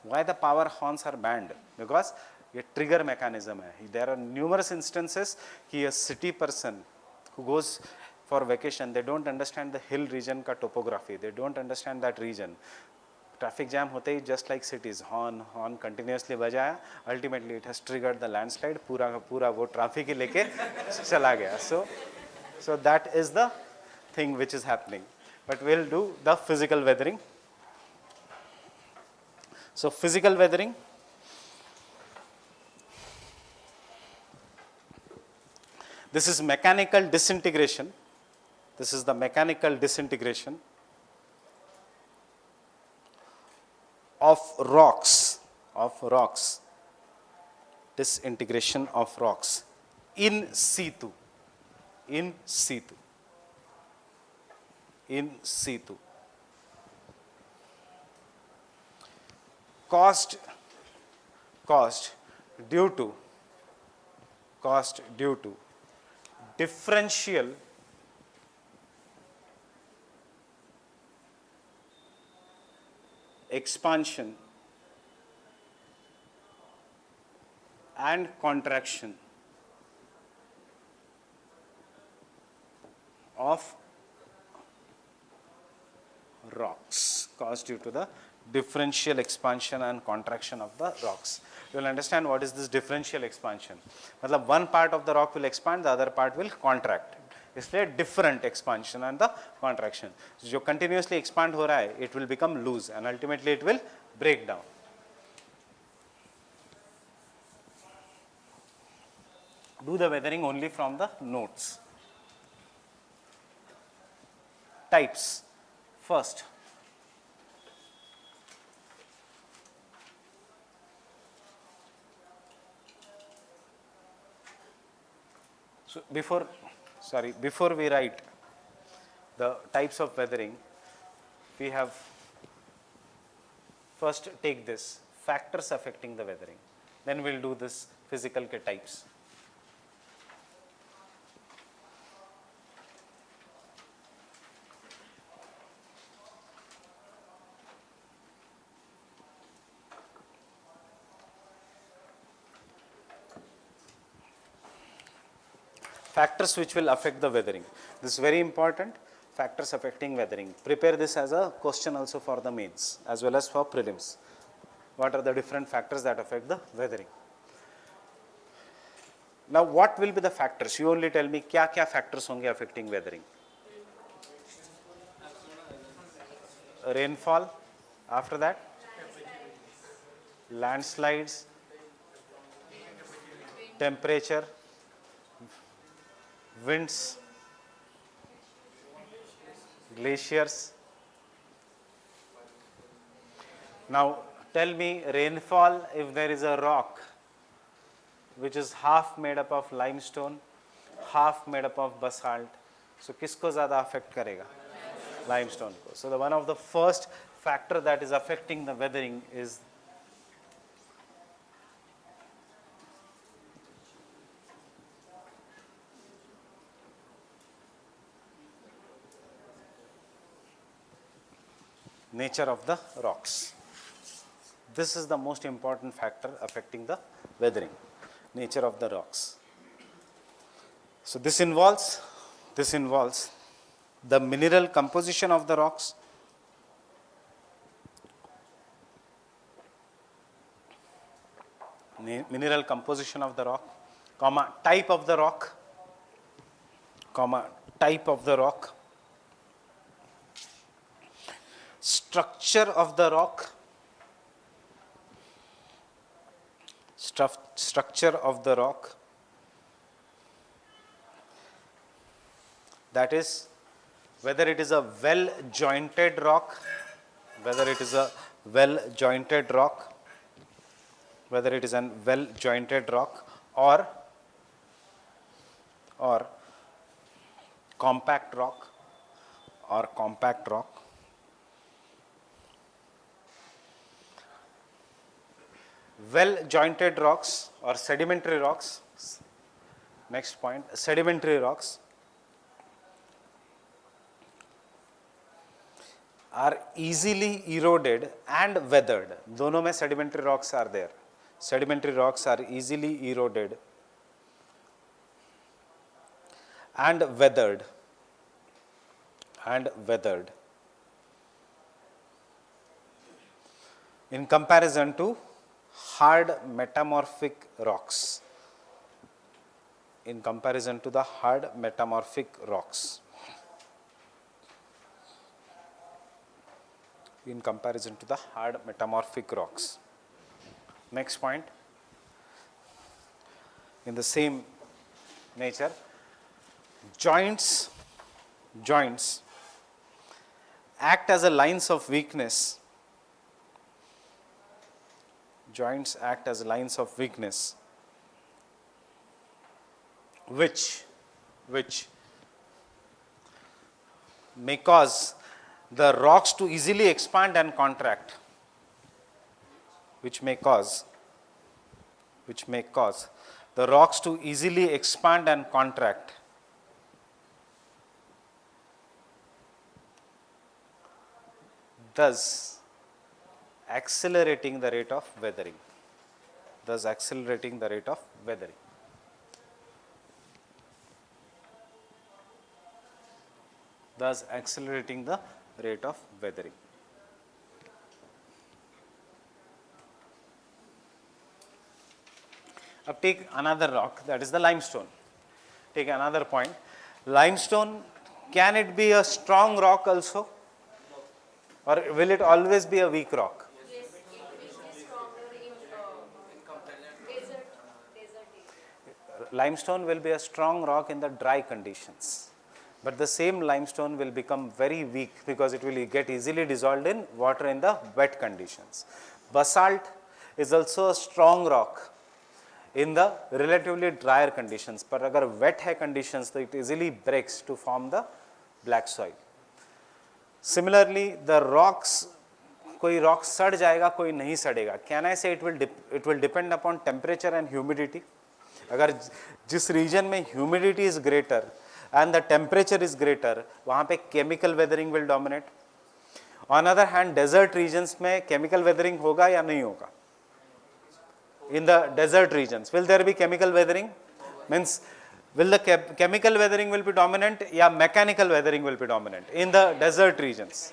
Why the power horns are banned? Because ये trigger mechanism है. There are numerous instances कि a city person who goes for vacation, they don't understand the hill region ka topography, they don't understand that region. Traffic jam hote hi just like cities, horn continuously bajaya, ultimately it has triggered the landslide, pura wo traffic hi leke chala gaya. So that is the thing which is happening. But we'll do the physical weathering. So physical weathering, this is mechanical disintegration. This is the mechanical disintegration of rocks, disintegration of rocks in situ, caused due to differential expansion and contraction of rocks, caused due to the differential expansion and contraction of the rocks. You will understand what is this differential expansion. मतलब one part of the rock will expand, the other part will contract. इसलिए different expansion and the contraction. जो continuously expand हो रहा है, it will become loose and ultimately it will break down. Do the weathering only from the notes. Types. First, so before we write the types of weathering, we have first take this factors affecting the weathering. Then we'll do this physical types. Factors which will affect the weathering. This is very important, factors affecting weathering. Prepare this as a question also for the mains as well as for prelims. What are the different factors that affect the weathering? Now what will be the factors? You only tell me kya factors honge affecting weathering. Rainfall, after that landslides, temperature, winds, glaciers. Now tell me rainfall, if there is a rock which is half made up of limestone, half made up of basalt, so kisko zyada affect karega? Limestone ko. So the one of the first factor that is affecting the weathering is nature of the rocks. This is the most important factor affecting the weathering, nature of the rocks. So this involves the mineral composition of the rocks, type of the rock, structure of the rock, that is whether it is a well jointed rock, or compact rock, well jointed rocks or sedimentary rocks. Next point, sedimentary rocks are easily eroded and weathered. दोनों में sedimentary rocks are there. Sedimentary rocks are easily eroded and weathered. and weathered in comparison to hard metamorphic rocks. In comparison to the hard metamorphic rocks. In comparison to the hard metamorphic rocks. Next point, in the same nature, joints act as a lines of weakness. Joints act as lines of weakness, which may cause the rocks to easily expand and contract, which may cause the rocks to easily expand and contract, thus accelerating the rate of weathering. Thus accelerating the rate of weathering. Thus accelerating the rate of weathering. Now take another rock, that is the limestone. Take another point. Limestone, can it be a strong rock also? Or will it always be a weak rock? Yes, it will be stronger in desert area. Limestone will be a strong rock in the dry conditions. But the same limestone will become very weak because it will get easily dissolved in water in the wet conditions. Basalt is also a strong rock in the relatively drier conditions. But agar wet hai conditions, so it easily breaks to form the black soil. Similarly, the rocks, कोई rock सड़ जाएगा, कोई नहीं सड़ेगा. Can I say it will depend upon temperature and humidity? अगर जिस region में humidity is greater and the temperature is greater, वहाँ पे chemical weathering will dominate. On other hand, desert regions में chemical weathering होगा या नहीं होगा? In the desert regions, will there be chemical weathering? Means, will the chemical weathering will be dominant या mechanical weathering will be dominant? In the desert regions,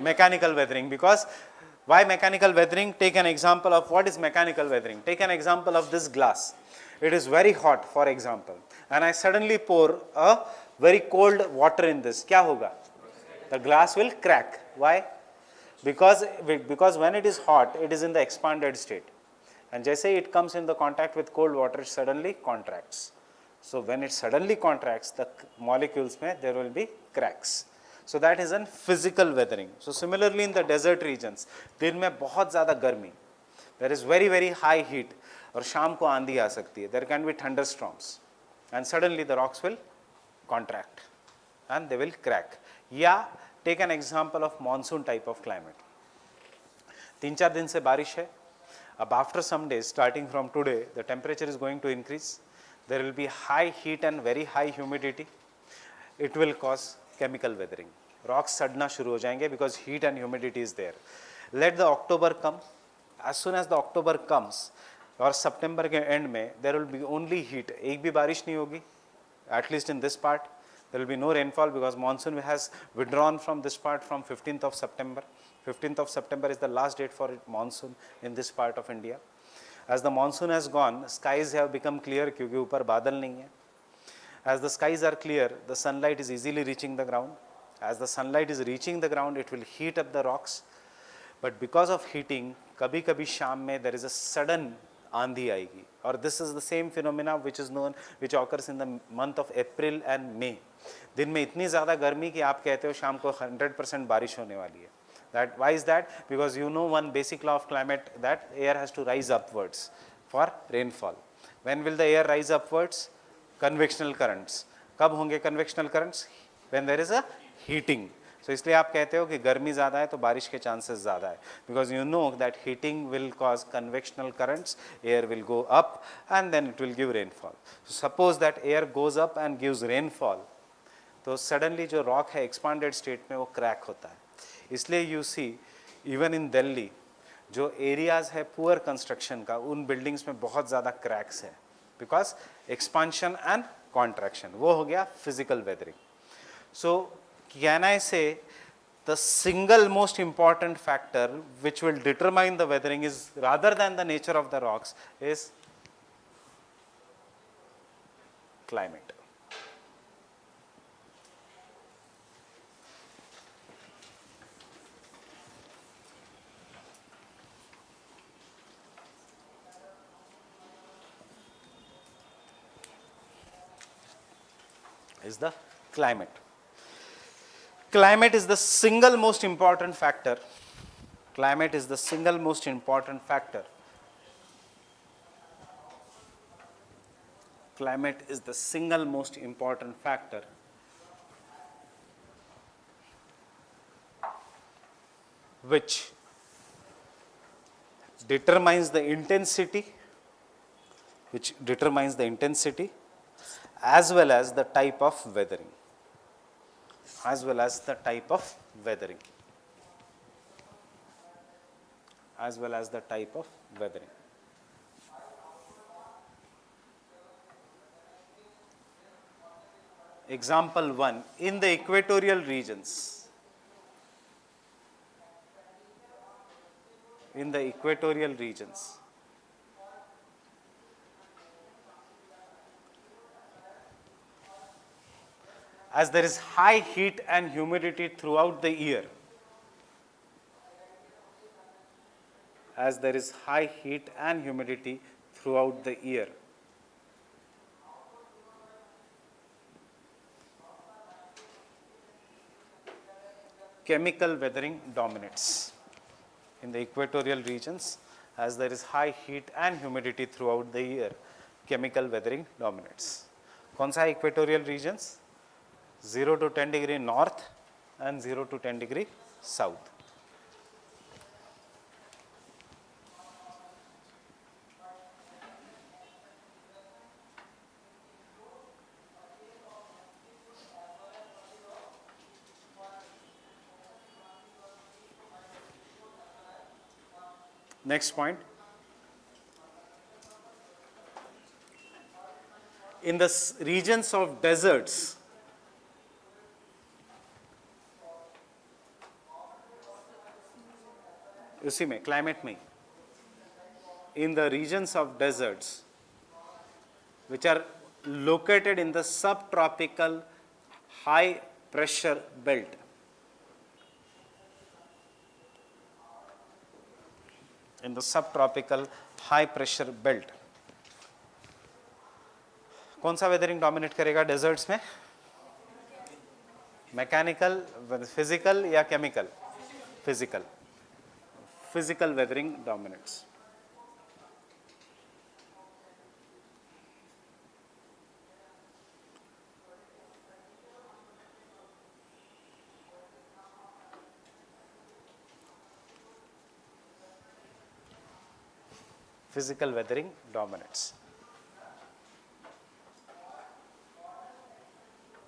mechanical weathering. Because why mechanical weathering? Take an example of what is mechanical weathering. Take an example of this glass. It is very hot, for example, and I suddenly pour a very cold water in this. क्या होगा? The glass will crack. Why? Because when it is hot, it is in the expanded state, and जैसे it comes in the contact with cold water, it suddenly contracts. So when it suddenly contracts, the molecules में there will be cracks. So that is a physical weathering. So similarly in the desert regions, दिन में बहुत ज़्यादा गर्मी, there is very high heat, और शाम को आंधी आ सकती है. There can be thunderstorms, and suddenly the rocks will contract, and they will crack. या take an example of monsoon type of climate. 3-4 दिन से बारिश है. अब after some days, starting from today, the temperature is going to increase. There will be high heat and very high humidity. It will cause chemical weathering. Rocks सड़ना शुरू हो जाएंगे because heat and humidity is there. Let the October come. As soon as the October comes, और September के end में, there will be only heat. एक भी बारिश नहीं होगी. At least in this part, there will be no rainfall because monsoon has withdrawn from this part from 15th of September. 15th of September is the last date for monsoon in this part of India. As the monsoon has gone, skies have become clear क्योंकि ऊपर बादल नहीं है. As the skies are clear, the sunlight is easily reaching the ground. As the sunlight is reaching the ground, it will heat up the rocks. But because of heating, कभी-कभी शाम में there is a sudden आंधी आएगी. Or this is the same phenomena which occurs in the month of April and May. दिन में इतनी ज़्यादा गर्मी कि आप कहते हो शाम को 100% बारिश होने वाली है. That why is that? Because you know one basic law of climate, that air has to rise upwards for rainfall. When will the air rise upwards? Convectional currents. कब होंगे convectional currents? When there is a heating. So इसलिए आप कहते हो कि गर्मी ज़्यादा है तो बारिश के chances ज़्यादा है. Because you know that heating will cause convectional currents, air will go up and then it will give rainfall. So suppose that air goes up and gives rainfall, तो suddenly जो rock है expanded state में वो crack होता है. इसलिए you see even in Delhi जो areas है poor construction का, उन buildings में बहुत ज़्यादा cracks है because expansion and contraction. वो हो गया physical weathering. So can I say the single most important factor which will determine the weathering is, rather than the nature of the rocks, is climate. Is the climate. Climate is the single most important factor. Climate is the single most important factor. Climate is the single most important factor which determines the intensity, as well as the type of weathering. Example 1, in the equatorial regions, as there is high heat and humidity throughout the year, chemical weathering dominates. In the equatorial regions, as there is high heat and humidity throughout the year, chemical weathering dominates. कौन सा है equatorial regions? 0 to 10 degree north and 0 to 10 degree south. Next point, in the regions of deserts, उसी में climate में, in the regions of deserts which are located in the subtropical high pressure belt, कौन सा weathering dominate करेगा desserts में? Mechanical, physical या chemical? Physical weathering dominates. Physical weathering dominates.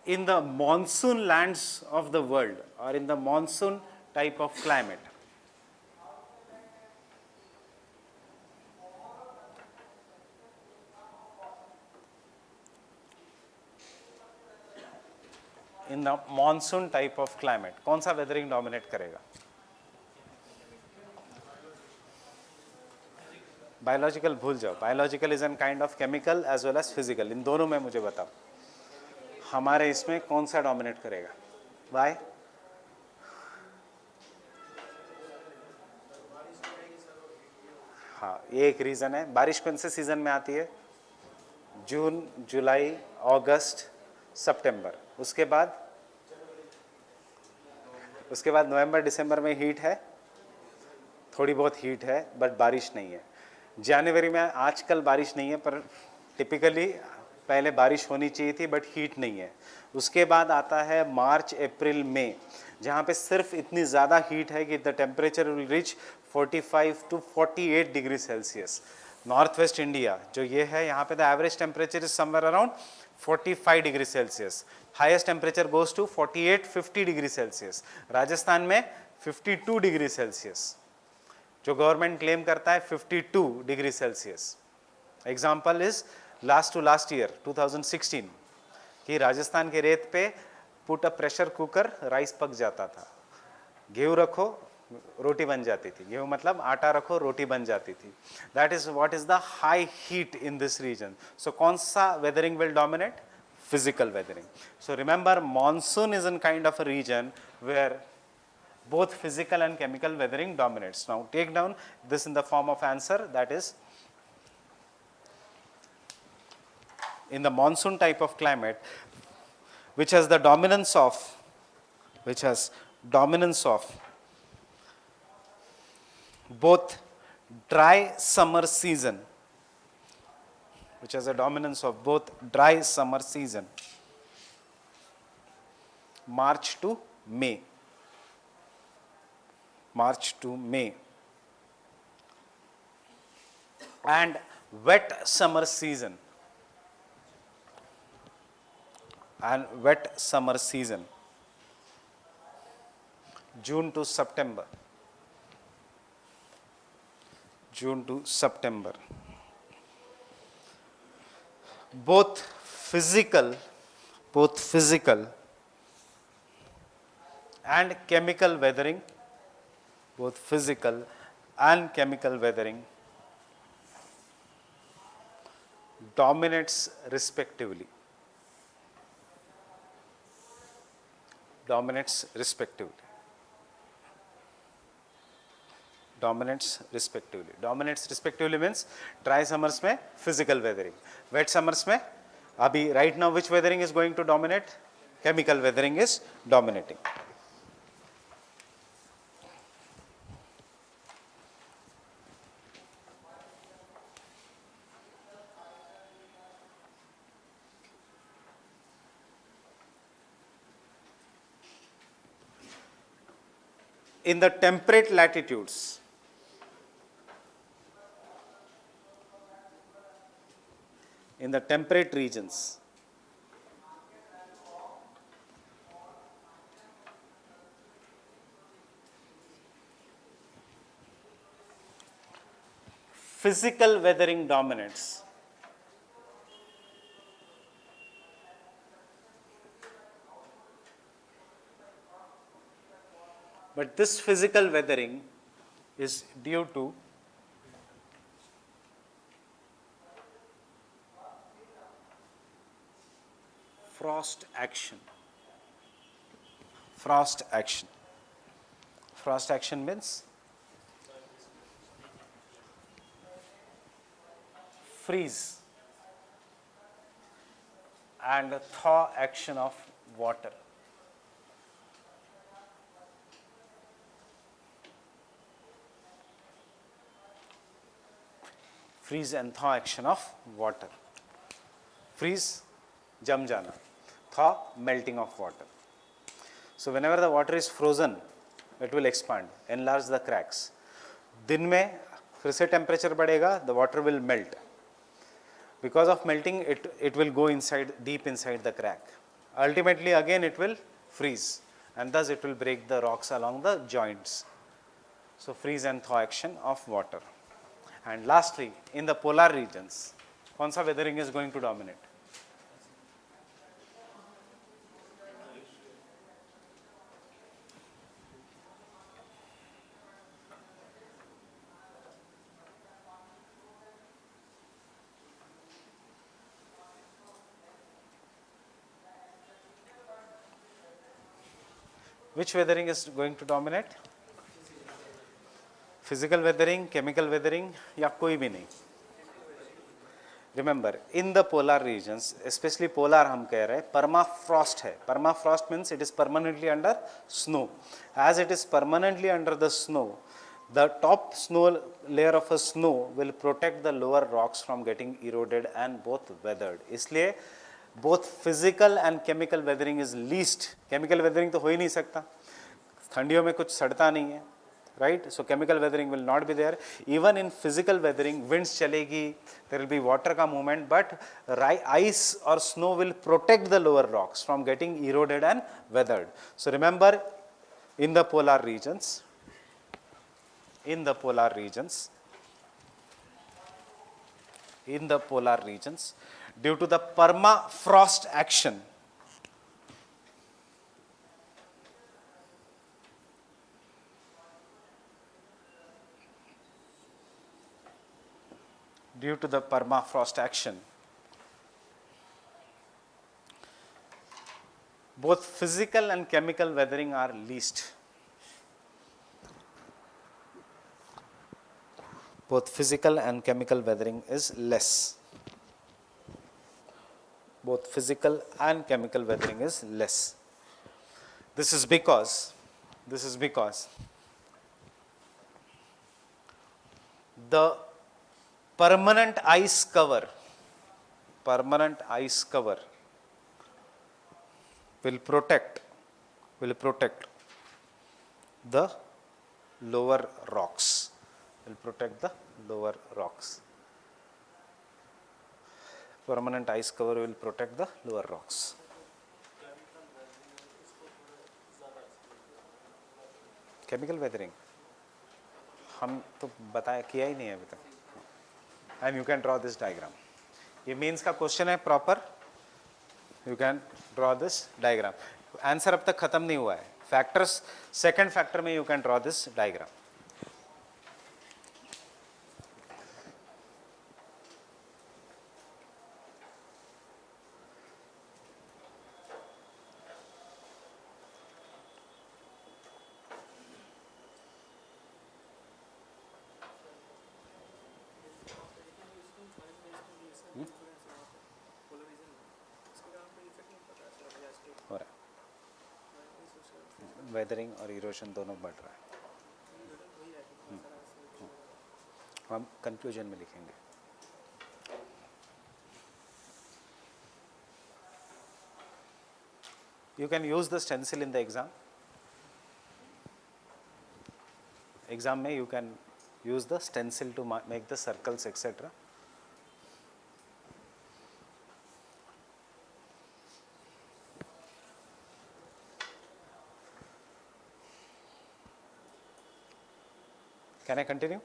In the monsoon lands of the world, or in the monsoon type of climate, कौन सा weathering dominate करेगा? Biological भूल जाओ, biological is an kind of chemical as well as physical. इन दोनों में मुझे बताओ हमारे इसमें कौन सा डोमिनेट करेगा? वाई? हाँ, ये एक रीज़न है. बारिश कौन से सीज़न में आती है? जून, जुलाई, अगस्त, सितंबर. उसके बाद नवंबर, दिसंबर में हीट है, थोड़ी बहुत हीट है, बट बारिश नहीं है. जनवरी में आजकल बारिश नहीं है, पर टिपिकली पहले बारिश होनी चाहिए थी, बट हीट नहीं है. उसके बाद आता है मार्च, अप्रैल, मई, जहाँ पे सिर्फ इतनी ज़्यादा हीट है कि the temperature will reach 45 to 48 degree Celsius. North west India जो ये है, यहाँ पे the average temperature is somewhere around 45 degree Celsius. Highest temperature goes to 48-50 degree Celsius. Rajasthan में 52 डिग्री सेल्सियस, जो गवर्नमेंट क्लेम करता है 52 degree Celsius. Example is last year 2016 कि राजस्थान के रेत पे put a pressure cooker, rice पक जाता था. गेहूं रखो, रोटी बन जाती थी. गेहूं मतलब आटा रखो, रोटी बन जाती थी. That is what is the high heat in this region. So कौन सा weathering will dominate? Physical weathering. So remember, monsoon is in kind of a region where both physical and chemical weathering dominates. Now take down this in the form of answer, that is, in the monsoon type of climate, which has dominance of both dry summer season, March to May, and wet summer season, June to September. Both physical and chemical weathering, dominates respectively. Dominates respectively means dry summers में physical weathering, wet summers में अभी right now which weathering is going to dominate? Chemical weathering is dominating. In the temperate latitudes, in the temperate regions, physical weathering dominates. But this physical weathering is due to frost action. Frost action means freeze and thaw action of water. Freeze and thaw action of water. Freeze, jam jana. Thaw, melting of water. So whenever the water is frozen, it will expand, enlarge the cracks. दिन में फिर से temperature बढ़ेगा, the water will melt. Because of melting, it will go inside, deep inside the crack. Ultimately, again it will freeze, and thus it will break the rocks along the joints. So freeze and thaw action of water. And lastly, in the polar regions, कौन सा weathering is going to dominate? Which weathering is going to dominate? Physical weathering, chemical weathering, या कोई भी नहीं. Remember, in the polar regions, especially polar हम कह रहे हैं, permafrost है. Permafrost means it is permanently under snow. As it is permanently under the snow, the top snow layer of a snow will protect the lower rocks from getting eroded and both weathered. इसलिए both physical and chemical weathering is least. Chemical weathering तो हो ही नहीं सकता. ठंडियों में कुछ सड़ता नहीं है. Right? So chemical weathering will not be there. Even in physical weathering, winds chalegi, there will be water ka movement, but ice or snow will protect the lower rocks from getting eroded and weathered. So remember, in the polar regions, due to the permafrost action, due to the permafrost action. Both physical and chemical weathering are least. Both physical and chemical weathering is less. Both physical and chemical weathering is less. This is because the permanent ice cover will protect the lower rocks. Permanent ice cover will protect the lower rocks. Chemical weathering हम तो बताया किया ही नहीं है अभी तक. And you can draw this diagram. ये means का क्वेश्चन है proper. You can draw this diagram. Answer अब तक खत्म नहीं हुआ है. फैक्टर्स सेकंड फैक्टर में you can draw this diagram. हो रहा है. वेदरिंग और इरोशन दोनों बढ़ रहा है. हम कंक्लूजन में लिखेंगे. You can use the stencil in the exam. Exam में you can use the stencil to make the circles etc. Can I continue?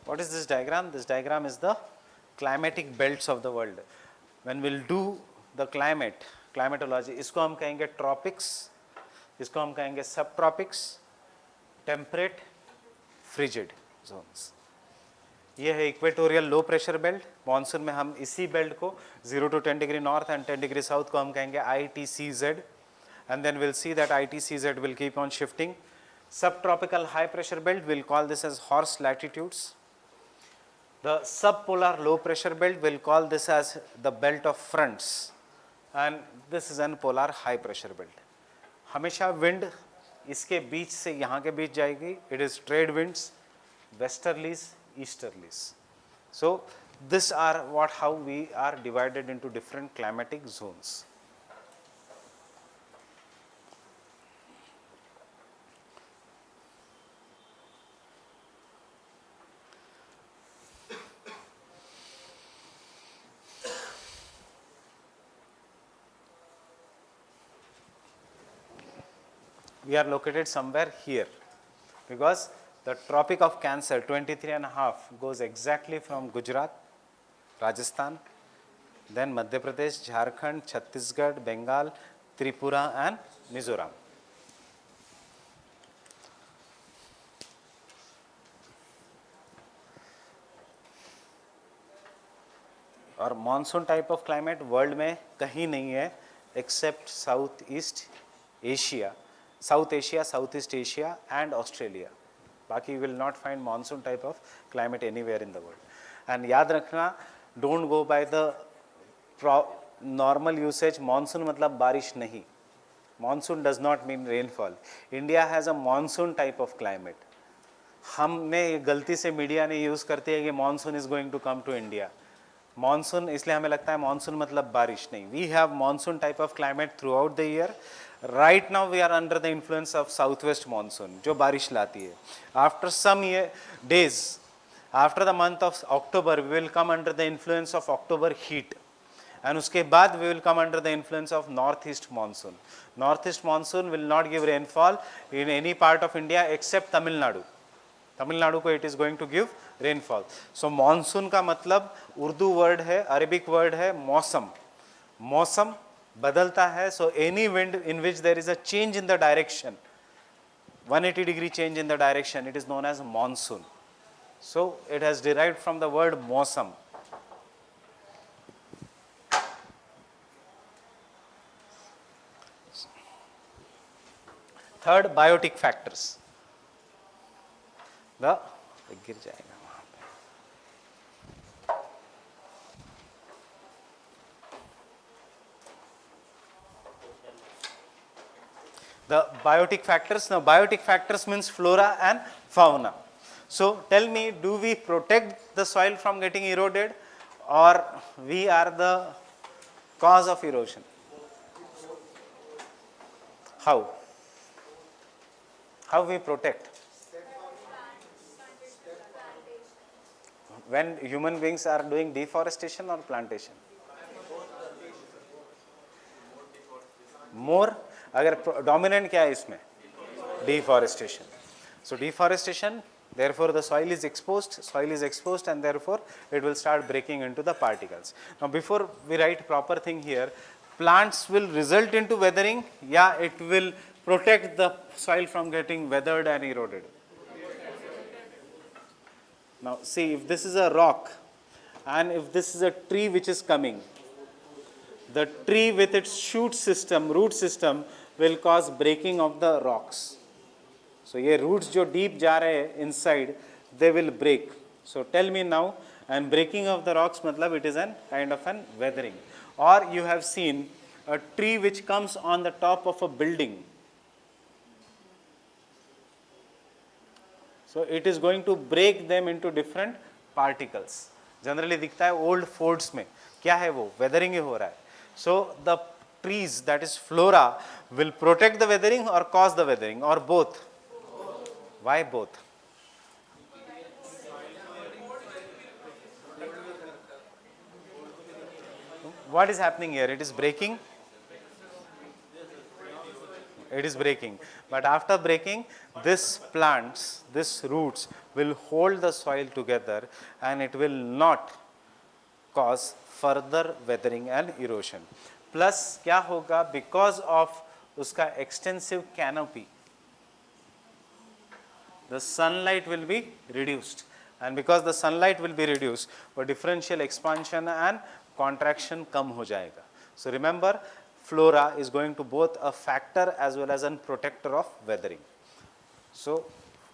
What is this diagram? This diagram is the climatic belts of the world. When we'll do the climatology, इसको हम कहेंगे tropics, इसको हम कहेंगे subtropics, temperate, frigid zones. ये है equatorial low pressure belt. Monsoon में हम इसी बेल्ट को 0 to 10 degree north and 10 degree south को हम कहेंगे ITCZ, and then we'll see that ITCZ will keep on shifting. Subtropical high pressure belt, we'll call this as horse latitudes. The subpolar low pressure belt, we'll call this as the belt of fronts, and this is an polar high pressure belt. हमेशा wind इसके बीच से यहाँ के बीच जाएगी. It is trade winds, westerlies, easterlies. So this are how we are divided into different climatic zones. We are located somewhere here because the Tropic of Cancer 23.5 goes exactly from Gujarat, Rajasthan, then Madhya Pradesh, Jharkhand, Chhattisgarh, Bengal, Tripura and Mizoram. और monsoon type of climate world में कहीं नहीं है except South Asia, South East Asia and Australia. बाकी you will not find monsoon type of climate anywhere in the world. And याद रखना, don't go by the normal usage. Monsoon मतलब बारिश नहीं. Monsoon does not mean rainfall. India has a monsoon type of climate. हमने गलती से media ने use करते हैं कि monsoon is going to come to India. Monsoon, इसलिए हमें लगता है मानसून मतलब बारिश, नहीं. We have monsoon type of climate throughout the year. Right now we are under the influence of south west monsoon, जो बारिश लाती है. After some days, after the month of October, we will come under the influence of October heat, and उसके बाद we will come under the influence of northeast monsoon. Northeast monsoon will not give rainfall in any part of India except Tamil Nadu. Tamil Nadu को it is going to give rainfall. So monsoon का मतलब Urdu word है, Arabic word है मौसम. मौसम बदलता है, so any wind in which there is a change in the direction, 180-degree change in the direction, it is known as monsoon. So it has derived from the word मौसम. Third, biotic factors. गिर जाएगा वहां पे. The biotic factors. Now, biotic factors means flora and fauna. So, tell me, do we protect the soil from getting eroded, or we are the cause of erosion? How? How we protect? When human beings are doing deforestation or plantation? More. अगर dominant क्या है इसमें? Deforestation. So deforestation, therefore the soil is exposed and therefore it will start breaking into the particles. Now before we write proper thing here, plants will result into weathering, yeah, it will protect the soil from getting weathered and eroded. Now see, if this is a rock and if this is a tree which is coming, the tree with its root system will cause breaking of the rocks. So ये roots जो deep जा रहे हैं inside, they will break. So tell me now, and breaking of the rocks मतलब it is an kind of an weathering. Or you have seen a tree which comes on the top of a building. So it is going to break them into different particles. Generally दिखता है old forts में, क्या है वो? Weathering ही हो रहा है. So the trees, that is flora, will protect the weathering or cause the weathering, or both? Why both? What is happening here? It is breaking. It is breaking. But after breaking, this plants, this roots will hold the soil together and it will not cause further weathering and erosion. Plus क्या होगा? Because of उसका extensive canopy, the sunlight will be reduced, and because the sunlight will be reduced, वो differential expansion and contraction कम हो जाएगा. So remember, flora is going to both a factor as well as a protector of weathering. So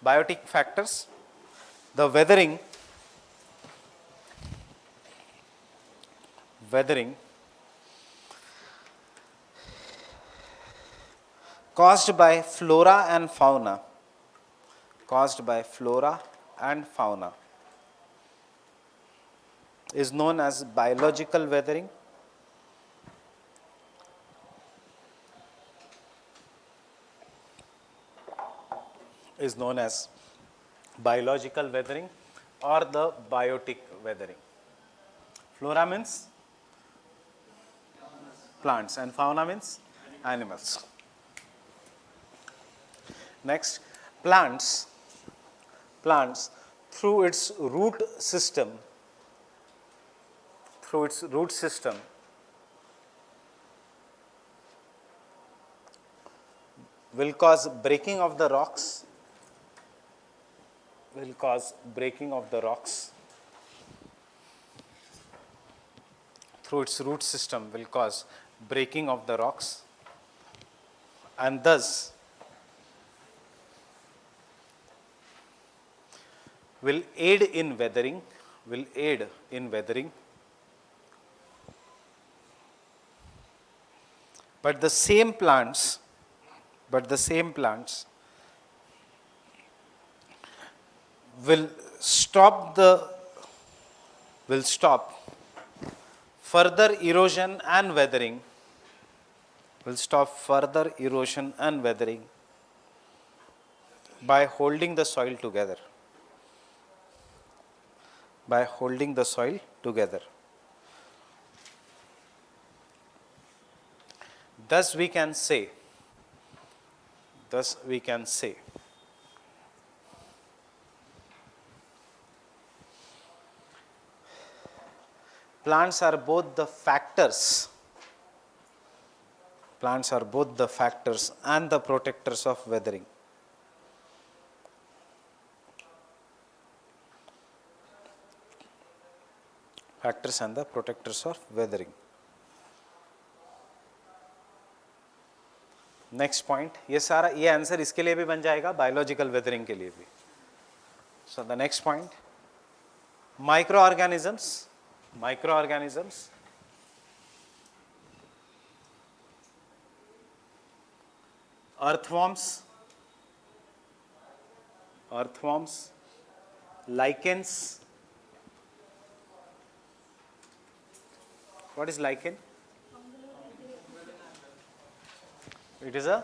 biotic factors, the weathering caused by flora and fauna is known as biological weathering. Is known as biological weathering or the biotic weathering. Flora means plants and fauna means animals. Next, plants through its root system will cause breaking of the rocks, through its root system will cause breaking of the rocks, and thus will aid in weathering, but the same plants will stop further erosion and weathering. Will stop further erosion and weathering by holding the soil together. By holding the soil together. Thus we can say, plants are both the factors and the protectors of weathering. Factors and the protectors of weathering. Next point, ये सारा ये answer इसके लिए भी बन जाएगा, biological weathering के लिए भी. So the next point, micro organisms. earthworms, lichens. What is lichen? It is a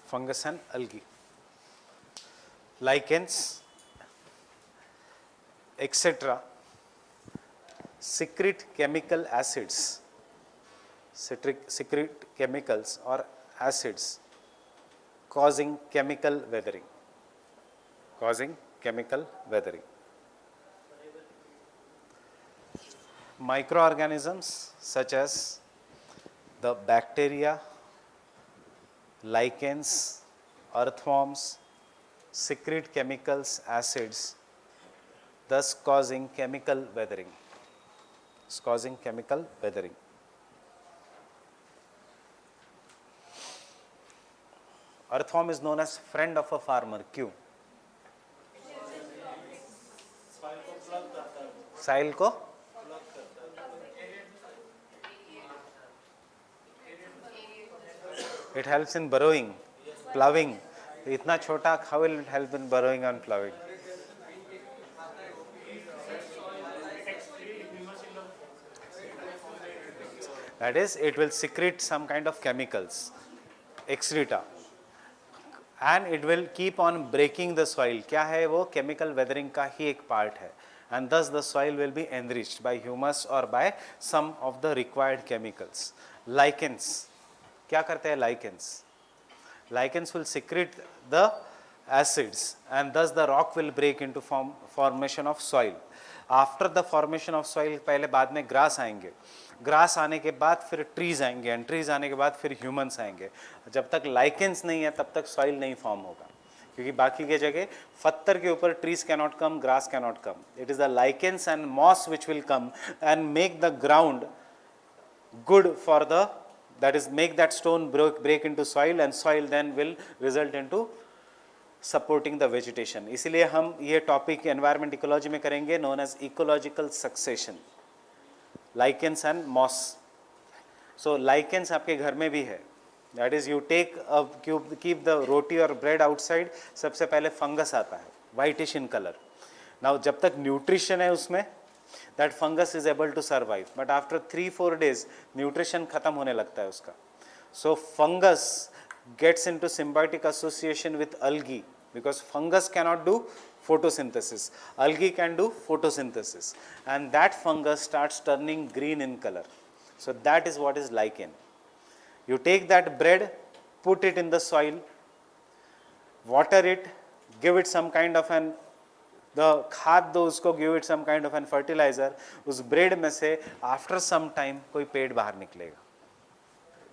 fungus and algae. Lichens, etc. secrete chemical acids, secrete chemicals or acids causing chemical weathering. Microorganisms such as the bacteria, lichens, earthworms secrete chemicals, acids, thus causing chemical weathering. Earthworm is known as friend of a farmer. क्यों? साइल को it helps in burrowing, ploughing. इतना छोटा, how will it help in burrowing and ploughing? That is, it will secrete some kind of chemicals, excreta, and it will keep on breaking the soil. क्या है वो? chemical weathering का ही एक part है, and thus the soil will be enriched by humus or by some of the required chemicals. Lichens, क्या करते हैं lichens? Lichens will secrete the acids, and thus the rock will break into formation of soil. After the formation of soil, पहले बाद में grass आएंगे, grass आने के बाद फिर ट्रीज आएंगे, एंड ट्रीज आने के बाद फिर ह्यूमंस आएंगे. जब तक लाइकेंस नहीं है तब तक सॉइल नहीं फॉर्म होगा, क्योंकि बाकी के जगह पत्थर के ऊपर trees cannot come, grass cannot come. It is the lichens and moss which will come and make the ground good for the, that is make that stone break into soil, and soil then will result into supporting the vegetation. इसीलिए हम ये topic environment ecology में करेंगे, known as ecological succession. Lichens and moss. So lichens आपके घर में भी है. That is, you take a keep the roti or bread outside. सबसे पहले fungus आता है, whitish in color. Now जब तक nutrition है उसमें, that fungus is able to survive. But after 3-4 days, nutrition खत्म होने लगता है उसका. So fungus gets into symbiotic association with algae, because fungus cannot do photosynthesis. Algae can do photosynthesis, and that fungus starts turning green in color. So that is what is lichen. You take that bread, put it in the soil, water it, give it some kind of an, the खाद दो उसको, give it some kind of an fertilizer. उस bread में से after some time कोई पेड़ बाहर निकलेगा.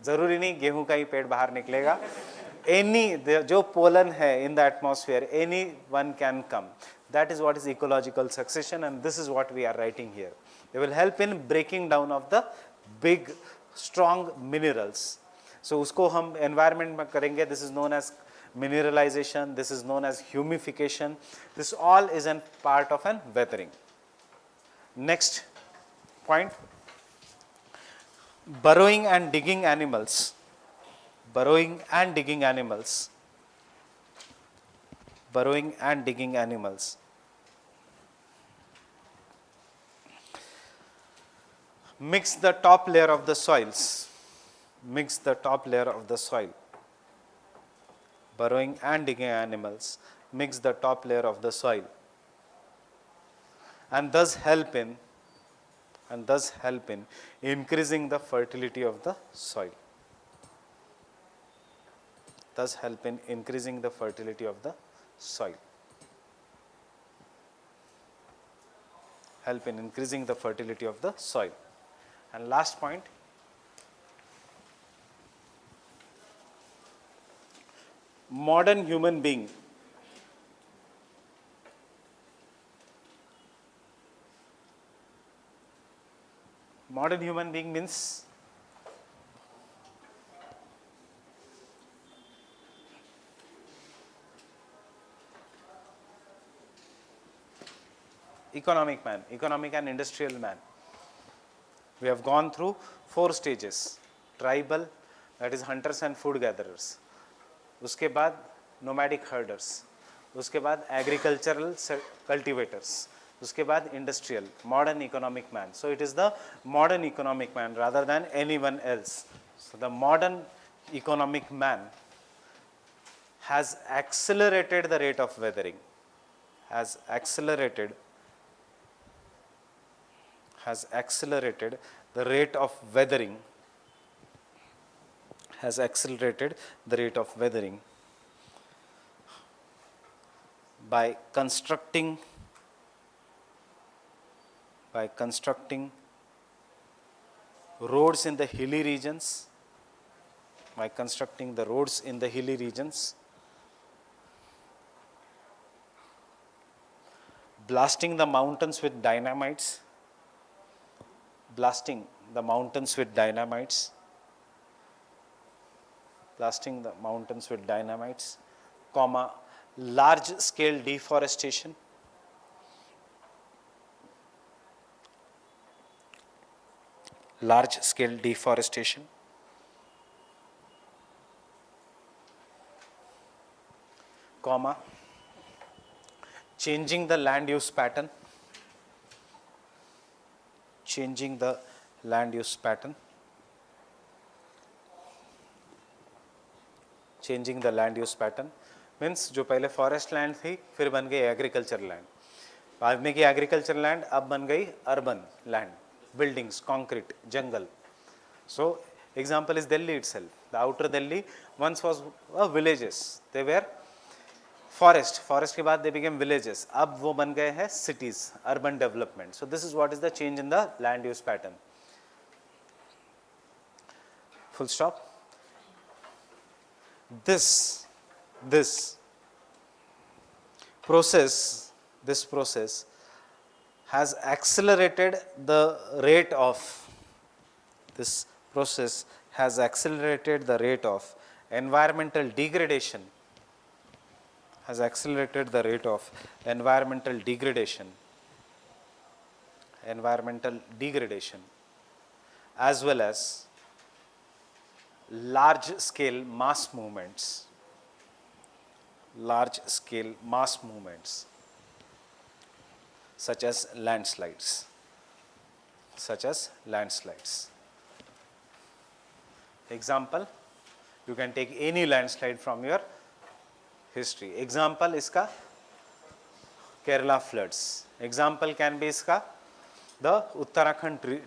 जरूरी नहीं गेहूं का ही पेड़ बाहर निकलेगा. Any जो pollen है in the atmosphere, any one can come. That is what is ecological succession, and this is what we are writing here. They will help in breaking down of the big strong minerals. So उसको हम environment में करेंगे. This is known as mineralization, this is known as humification. This all is a part of an weathering. Next point, burrowing and digging animals. Burrowing and digging animals. Burrowing and digging animals. Mix the top layer of the soils. Mix the top layer of the soil. Burrowing and digging animals mix the top layer of the soil and thus help in increasing the fertility of the soil. Thus help in increasing the fertility of the soil. Help in increasing the fertility of the soil. And last point, modern human being. Modern human being means economic man, economic and industrial man. We have gone through 4 stages. Tribal, that is hunters and food gatherers. उसके बाद nomadic herders. उसके बाद agricultural cultivators. उसके बाद industrial, modern economic man. So it is the modern economic man rather than anyone else. So the modern economic man has accelerated the rate of weathering. Has accelerated the rate of weathering. Has accelerated the rate of weathering by constructing roads in the hilly regions, blasting the mountains with dynamites, comma, large scale deforestation, comma, changing the land use pattern, means जो पहले forest land थी फिर बन गई agriculture land, बाद में की agriculture land अब बन गई urban land, buildings, concrete, jungle. So example is Delhi itself. The outer Delhi once was villages, they were forest के बाद दे बिकेम विलेजेस, अब वो बन गए हैं cities, urban development. So this is what is the change in the land use pattern. Full stop. This process has accelerated the rate of environmental degradation, as well as large scale mass movements, such as landslides. Example, you can take any landslide from your history. Example इसका Kerala floods. Example can be इसका the Uttarakhand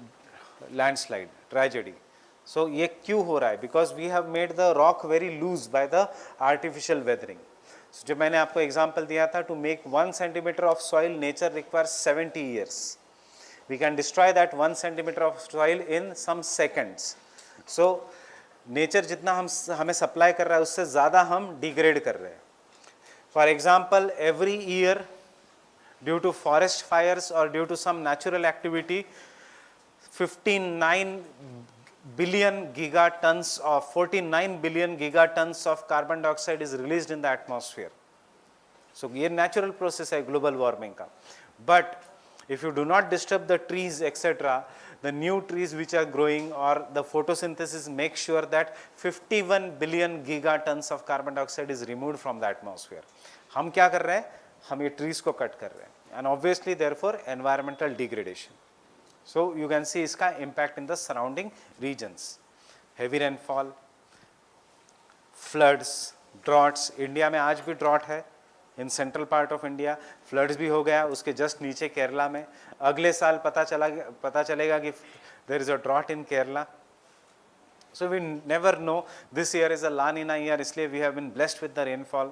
landslide tragedy. So ये क्यों हो रहा है? Because we have made the rock very loose by the artificial weathering. So जब मैंने आपको example दिया था, to make 1 centimeter of soil, nature requires 70 years. We can destroy that 1 centimeter of soil in some seconds. So nature जितना हमें supply कर रहा है उससे ज़्यादा हम degrade कर रहे हैं. For example, every year due to forest fires or due to some natural activity, 59 billion gigatons of 49 billion gigatons of carbon dioxide is released in the atmosphere. So ये natural process है global warming का. But if you do not disturb the trees etc., the new trees which are growing or the photosynthesis make sure that 51 billion gigatons of carbon dioxide is removed from the atmosphere. हम क्या कर रहे हैं? हम ये trees को cut कर रहे हैं. And obviously therefore environmental degradation. So you can see इसका impact in the surrounding regions. Heavy rainfall, floods, droughts. India में आज भी drought है. In central part of India floods भी हो गया, उसके जस्ट नीचे केरला में. अगले साल पता चलेगा कि there is a drought in Kerala. So we never know. This year is a La Nina year, इसलिए we have been blessed with the rainfall.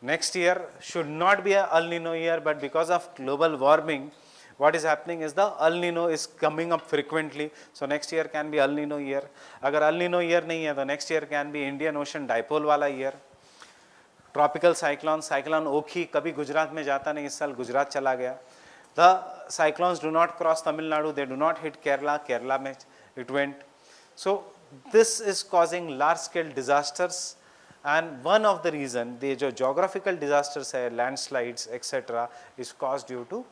Next year should not be a El Nino year, but because of global warming what is happening is the El Nino is coming up frequently. So next year can be El Nino year. अगर El Nino year नहीं है तो next year can be Indian Ocean dipole वाला year. Tropical cyclone ओखी कभी गुजरात में जाता नहीं, इस साल गुजरात चला गया. The cyclones do not cross Tamil Nadu, they do not hit Kerala, Kerala में it went. So this is causing large scale disasters. And one of the reason ये जो जोग्राफिकल डिजास्टर्स है, landslides etcetera, is cause due to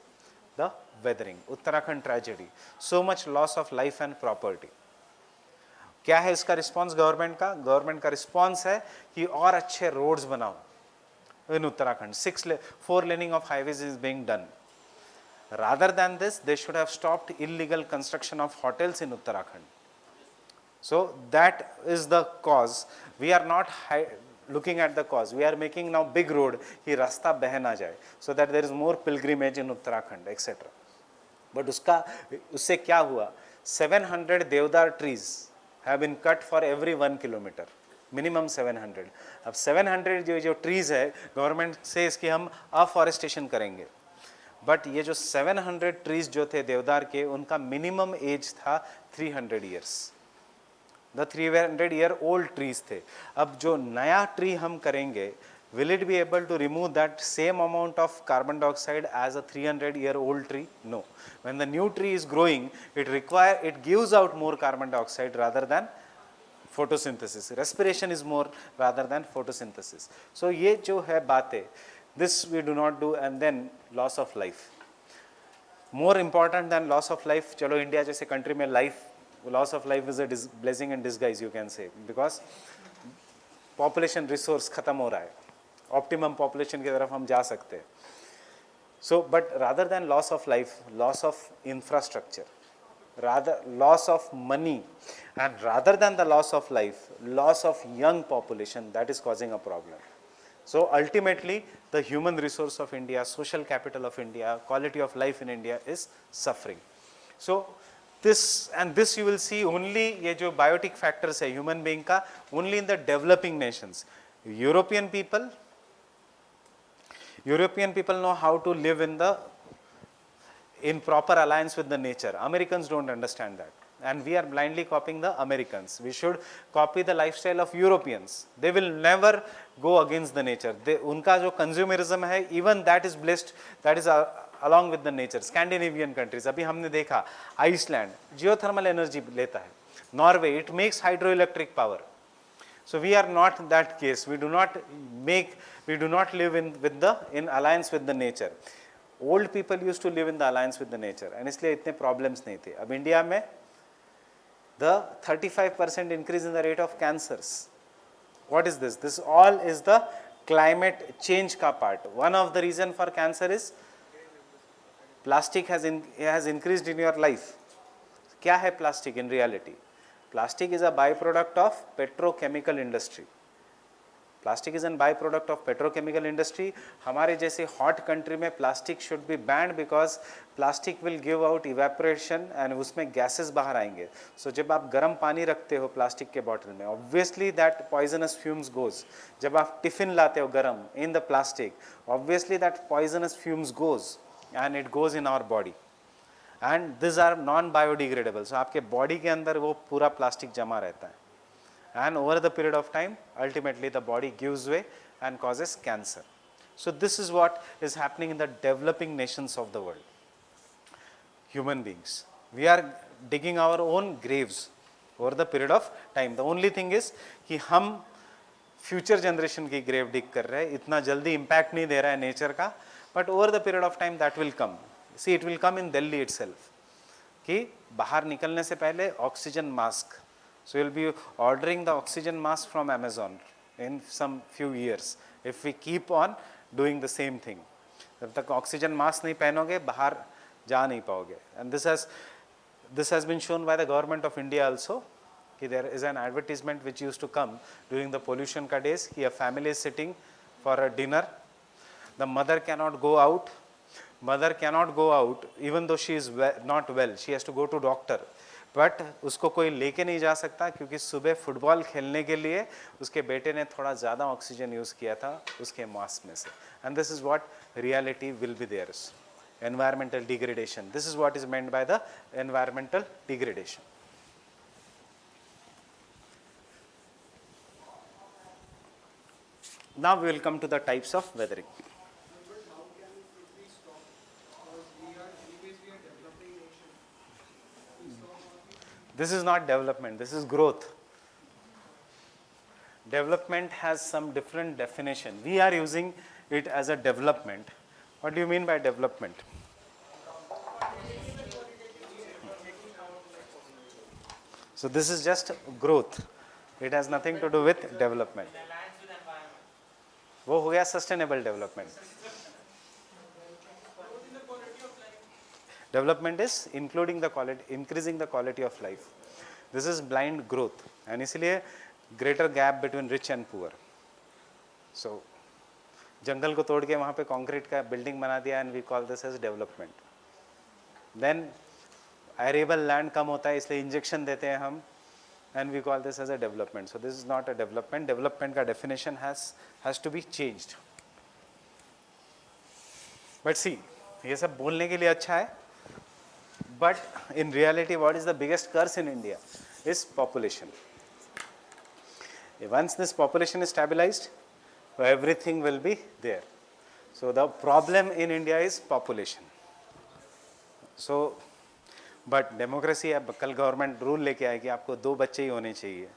the weathering. Uttarakhand tragedy, so much loss of life and property. क्या है इसका response government का? Government का response है कि और अच्छे रोड्स बनाओ in Uttarakhand. 4 laning of highways is being done. Rather than this, they should have stopped illegal construction of hotels in Uttarakhand. So that is the cause. We are not looking at the cause. We are making now big road कि रास्ता बह ना जाए, so that there is more pilgrimage in Uttarakhand, etc. But उससे क्या हुआ? 700 देवदार trees have been cut for every 1 kilometer. Minimum 700. अब 700 जो ट्रीज़ है, गवर्नमेंट से इसकी हम अफॉरेस्टेशन करेंगे. बट ये जो 700 ट्रीज़ जो थे देवदार के, उनका मिनिमम एज था 300 years. The 300 year old trees थे. अब जो नया ट्री हम करेंगे, will it be able to remove that same amount of carbon dioxide as a 300 year old tree? No. When the new tree is growing, it gives out more carbon dioxide rather than photosynthesis. Respiration is more rather than photosynthesis. So ये जो है बातें, this we do not do. And then loss of life. More important than loss of life, चलो India जैसे country में loss of life is a blessing in disguise, you can say, because population resource खत्म हो रहा है, optimum population की तरफ हम जा सकते हैं. So but rather than loss of life, loss of infrastructure, rather loss of money, and rather than the loss of life, loss of young population, that is causing a problem. So ultimately the human resource of India, social capital of India, quality of life in India is suffering. So this you will see only ये जो biotic factors है human being का, only in the developing nations. European people know how to live in proper alliance with the nature. Americans don't understand that, and we are blindly copying the Americans. We should copy the lifestyle of Europeans. They will never go against the nature. उनका जो consumerism है, even that is blessed, that is along with the nature. Scandinavian countries, अभी हमने देखा, Iceland geothermal energy लेता है. Norway, it makes hydroelectric power. So we are not that case. We do not live in alliance with the nature. Old people used to live in the alliance with the nature, and इसलिए इतने problems नहीं थे. अब India में the 35% increase in the rate of cancers. What is this? This all is the climate change का part. One of the reason for cancer is plastic has increased in your life. क्या है plastic in reality? Plastic is a byproduct of petrochemical industry. Plastic is a byproduct of petrochemical industry. हमारे जैसे hot country में plastic should be banned because plastic will give out evaporation and उसमें gases बाहर आएंगे. So जब आप गर्म पानी रखते हो plastic के bottle में, obviously that poisonous fumes goes. जब आप tiffin लाते हो गर्म in the plastic, obviously that poisonous fumes goes and it goes in our body. And these are non-biodegradable. So आपके body के अंदर वो पूरा plastic जमा रहता है. And over the period of time, ultimately the body gives way and causes cancer. So this is what is happening in the developing nations of the world. Human beings, we are digging our own graves. over the period of time. The only thing is कि हम future generation की grave डिग कर रहे हैं, इतना जल्दी impact नहीं दे रहा है नेचर का, but over the period of time that will come. See it will come in Delhi itself कि बाहर निकलने से पहले oxygen mask. So will be ordering the oxygen mask from Amazon in some few years if we keep on doing the same thing. जब तक oxygen mask नहीं पहनोगे बाहर जा नहीं पाओगे. And this has been shown by the government of India also. There is an advertisement which used to come during the pollution ka days. A family is sitting for a dinner. The mother cannot go out. Mother cannot go out even though she is not well. She has to go to doctor. But उसको कोई लेके नहीं जा सकता क्योंकि सुबह football खेलने के लिए उसके बेटे ने थोड़ा ज़्यादा ऑक्सीजन यूज़ किया था उसके मास्क में से. And this is what reality will be there. Environmental degradation. This is what is meant by the environmental degradation. Now we will come to the types of weathering. But how can it be stopped? Because we are developing nation. We stop all This is not development, this is growth. Development has some different definition. We are using it as a development. What do you mean by development? So this is just growth. It has nothing to do with development. वो हो गया sustainable development. Development is including the quality, increasing the quality of life. This is blind growth. And इसलिए greater gap between rich and poor. So जंगल को तोड़ के वहाँ पे concrete का बिल्डिंग बना दिया and we call this as development. Then arable land कम होता है इसलिए इंजेक्शन देते हैं हम and we call this as a development. So this is not a development. Development का definition has to be changed. But see ये सब बोलने के लिए अच्छा है but in reality what is the biggest curse in India is population. Once this population is stabilised so everything will be there. So the problem in India is population. So but democracy है, कल government rule लेके आएगी आपको 2 बच्चे ही होने चाहिए.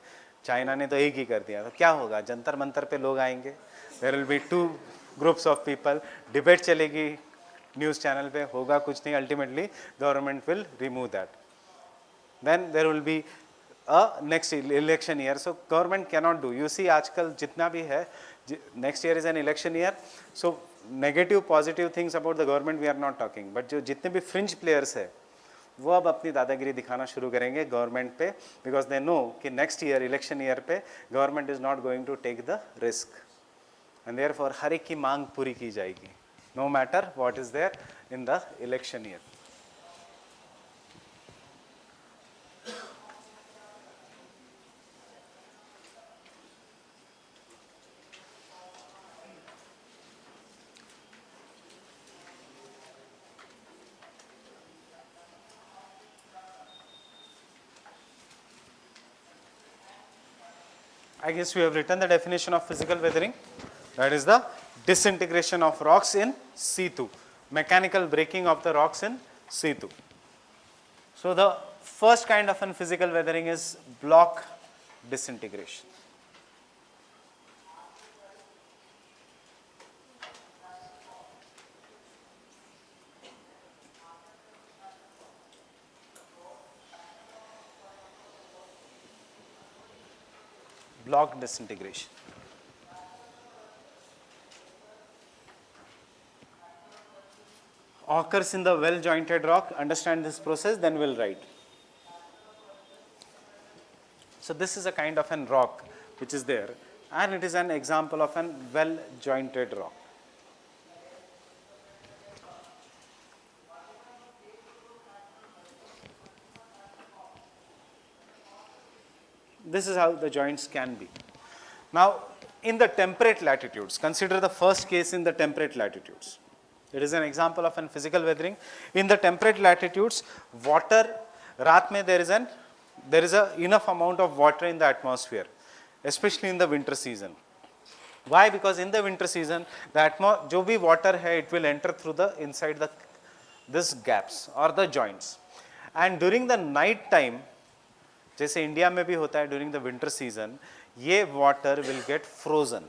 China ने तो एक ही कर दिया. तो क्या होगा? जंतर मंतर पे लोग आएंगे. There will be 2 groups of people. Debate चलेगी न्यूज़ चैनल पे. होगा कुछ नहीं. Ultimately government will remove that. Then there will be a next election year. So government cannot do. You see आजकल जितना भी है, next year is an election year. So negative positive things about the government we are not talking. But जो जितने भी fringe players है वो अब अपनी दादागिरी दिखाना शुरू करेंगे गवर्नमेंट पे because they know कि next year election year पे government is not going to take the risk. And therefore हर एक की मांग पूरी की जाएगी no matter what is there in the election year. I guess we have written the definition of physical weathering. That is the disintegration of rocks in situ, mechanical breaking of the rocks in situ. So the first kind of an physical weathering is block disintegration. Block disintegration. Occurs in the well jointed rock. Understand this process, then we'll write. So this is a kind of an rock which is there, and it is an example of an well jointed rock. This is how the joints can be. Now, in the temperate latitudes, consider the first case in the temperate latitudes. It is an example of an physical weathering. In the temperate latitudes, water, रात में there is a enough amount of water in the atmosphere, especially in the winter season. Why? Because in the winter season, जो भी water है, it will enter through the inside this gaps or the joints. And during the night time, जैसे India में भी होता है during the winter season, ये water will get frozen.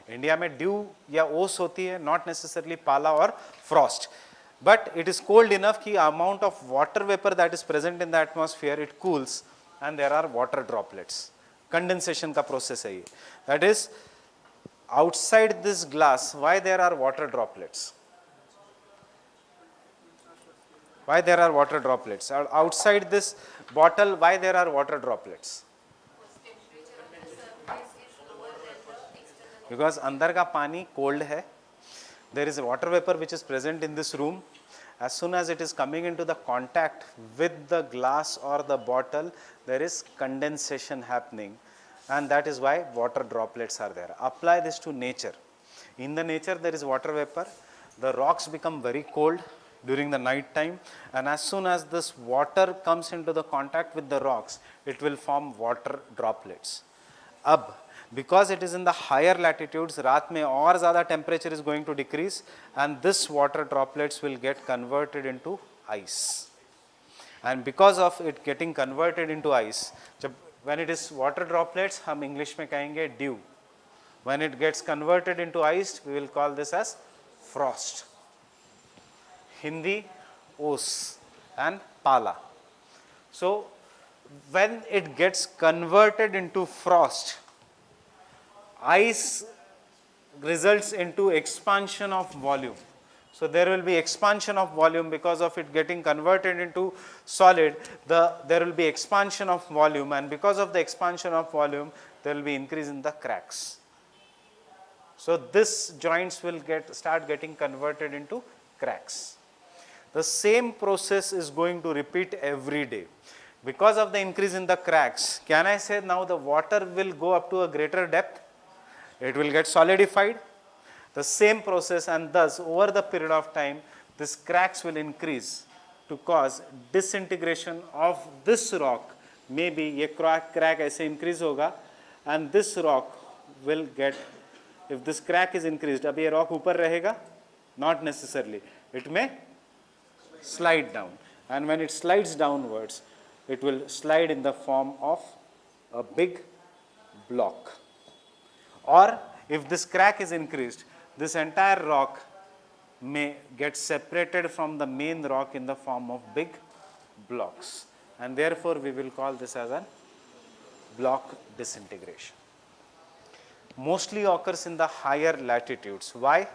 India में ड्यू या ओस होती है, नॉट नेसेसरली पाला और frost, but it is cold enough कि amount of water vapour that is present in the atmosphere it cools and there are water droplets. Condensation का process है ये. That is outside this glass, why there are water droplets? Why there are water droplets? Outside this bottle, why there are water droplets? Because अंदर का पानी cold है. There is a water vapor which is present in this room. As soon as it is coming into the contact with the glass or the bottle, there is condensation happening. And that is why water droplets are there. Apply this to nature. In the nature there is water vapor. The rocks become very cold during the night time, and as soon as this water comes into the contact with the rocks, it will form water droplets. Ab, because it is in the higher latitudes, रात में और ज़्यादा temperature is going to decrease, and this water droplets will get converted into ice. And because of it getting converted into ice, when it is water droplets, हम English में कहेंगे dew. When it gets converted into ice, we will call this as frost. Hindi, os and pala. So, when it gets converted into frost, ice results into expansion of volume. So there will be expansion of volume because of it getting converted into solid. There will be expansion of volume, and because of the expansion of volume, there will be increase in the cracks. So this joints will start getting converted into cracks. The same process is going to repeat every day. Because of the increase in the cracks, can I say now the water will go up to a greater depth? It will get solidified. The same process, and thus over the period of time this cracks will increase to cause disintegration of this rock. Maybe ये crack ऐसे increase होगा, and this rock will get, if this crack is increased, अब ये rock ऊपर रहेगा? Not necessarily. It may slide down, and when it slides downwards, it will slide in the form of a big block. Or if this crack is increased, this entire rock may get separated from the main rock in the form of big blocks, and therefore we will call this as a block disintegration. Mostly occurs in the higher latitudes. Why?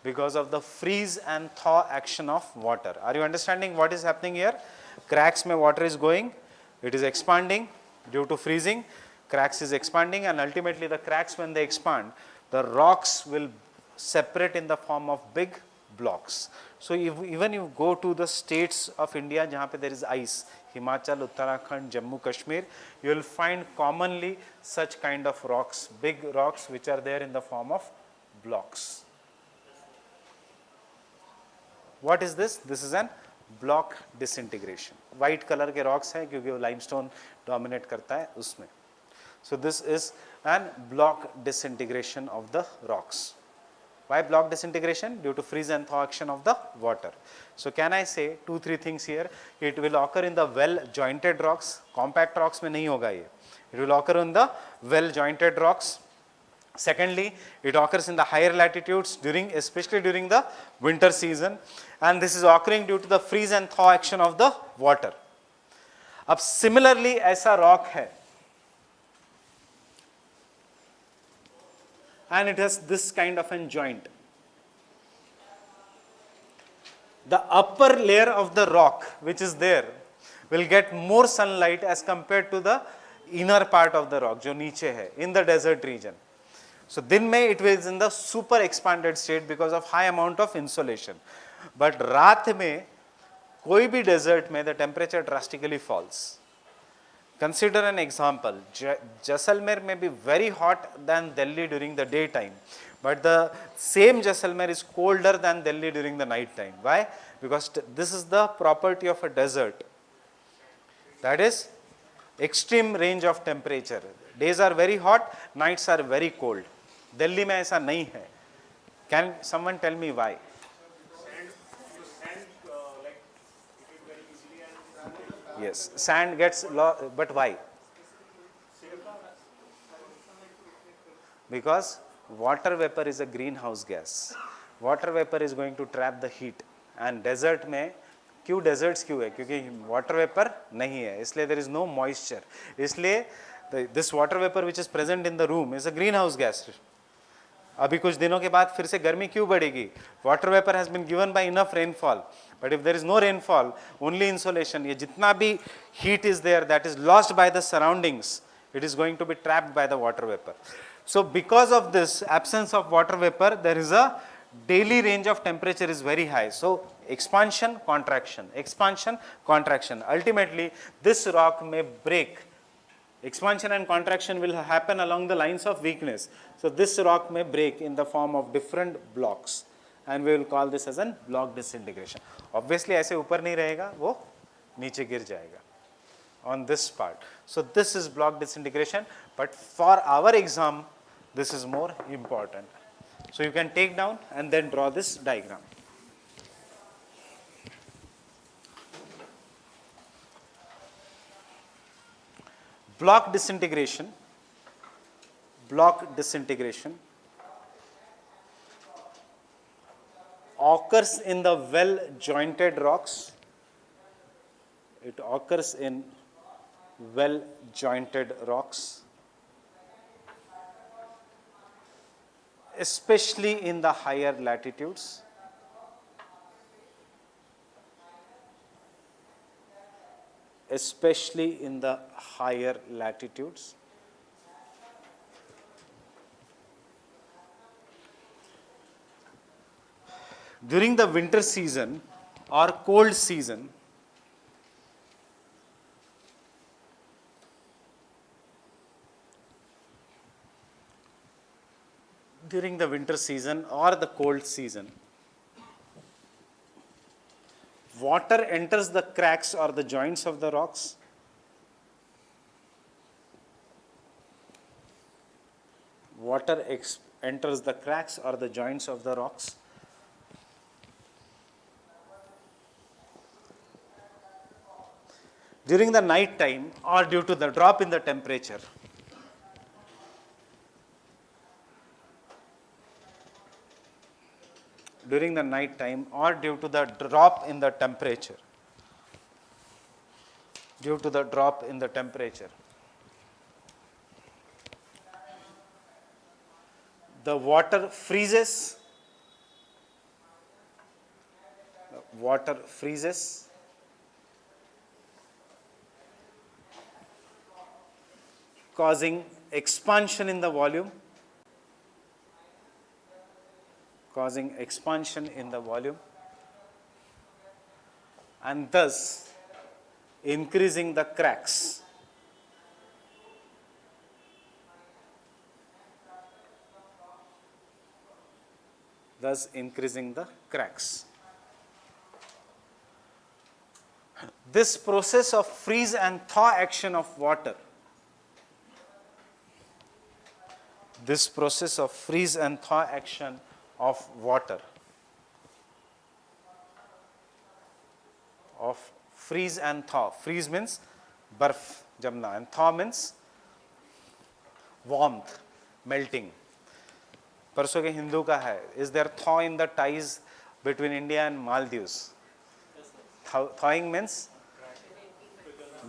Because of the freeze and thaw action of water. Are you understanding what is happening here? Cracks mein water is going, it is expanding due to freezing, cracks is expanding, and ultimately the cracks, when they expand, the rocks will separate in the form of big blocks. So even you go to the states of India जहाँ पे there is ice, Himachal, Uttarakhand, Jammu, Kashmir, you will find commonly such kind of rocks, big rocks which are there in the form of blocks. What is this? This is an block disintegration. White color के rocks हैं क्योंकि वो limestone dominate करता है उसमें. So this is an block disintegration of the rocks. Why block disintegration? Due to freeze and thaw action of the water. So can I say 2-3 things here? It will occur in the well jointed rocks. Compact rocks में नहीं होगा ये. It will occur in the well jointed rocks. Secondly, it occurs in the higher latitudes especially during the winter season, and this is occurring due to the freeze and thaw action of the water. अब similarly ऐसा rock है, and it has this kind of a joint. The upper layer of the rock which is there will get more sunlight as compared to the inner part of the rock जो नीचे है in the desert region. So दिन में it is in the super expanded state because of high amount of insolation. But रात में कोई भी desert में the temperature drastically falls. Consider an example. Jaisalmer may be very hot than Delhi during the daytime, but the same Jaisalmer is colder than Delhi during the night time. Why? Because this is the property of a desert. That is extreme range of temperature. Days are very hot, nights are very cold. Delhi में ऐसा नहीं है. Can someone tell me why? Sand like it is very easily and Yes, sand gets but why? Because water vapor is a greenhouse gas. Water vapor is going to trap the heat. And desert में क्यों deserts क्यों है? क्योंकि water vapor नहीं है, इसलिए there is no moisture. इसलिए this water vapor which is present in the room is a greenhouse gas. अभी कुछ दिनों के बाद फिर से गर्मी क्यों बढ़ेगी? Water vapor has been given by enough rainfall. But if there is no rainfall, only insolation, ये जितना भी heat is there that is lost by the surroundings, it is going to be trapped by the water vapor. So because of this absence of water vapor, there is a daily range of temperature is very high. So expansion, contraction, expansion, contraction. Ultimately, this rock may break. Expansion and contraction will happen along the lines of weakness. So this rock may break in the form of different blocks, and we will call this as an block disintegration. Obviously ऐसे ऊपर नहीं रहेगा, वो नीचे गिर जाएगा on this part. So this is block disintegration, but for our exam this is more important. So you can take down and then draw this diagram. Block disintegration occurs in the well jointed rocks. It occurs in well jointed rocks, especially in the higher latitudes. Especially in the higher latitudes. During the winter season or cold season, during the winter season or the cold season, water enters the cracks or the joints of the rocks. Water enters the cracks or the joints of the rocks. During the night time or due to the drop in the temperature. During the night time or due to the drop in the temperature. Due to the drop in the temperature. The water freezes. The water freezes. Causing expansion in the volume. Causing expansion in the volume, and thus increasing the cracks. Thus increasing the cracks. This process of freeze and thaw action of water, this process of freeze and thaw action of water, of freeze and thaw. Freeze means barf jamna and thaw means warmth, melting. परसों के हिंदू का है, is there thaw in the ties between India and Maldives? Thawing means,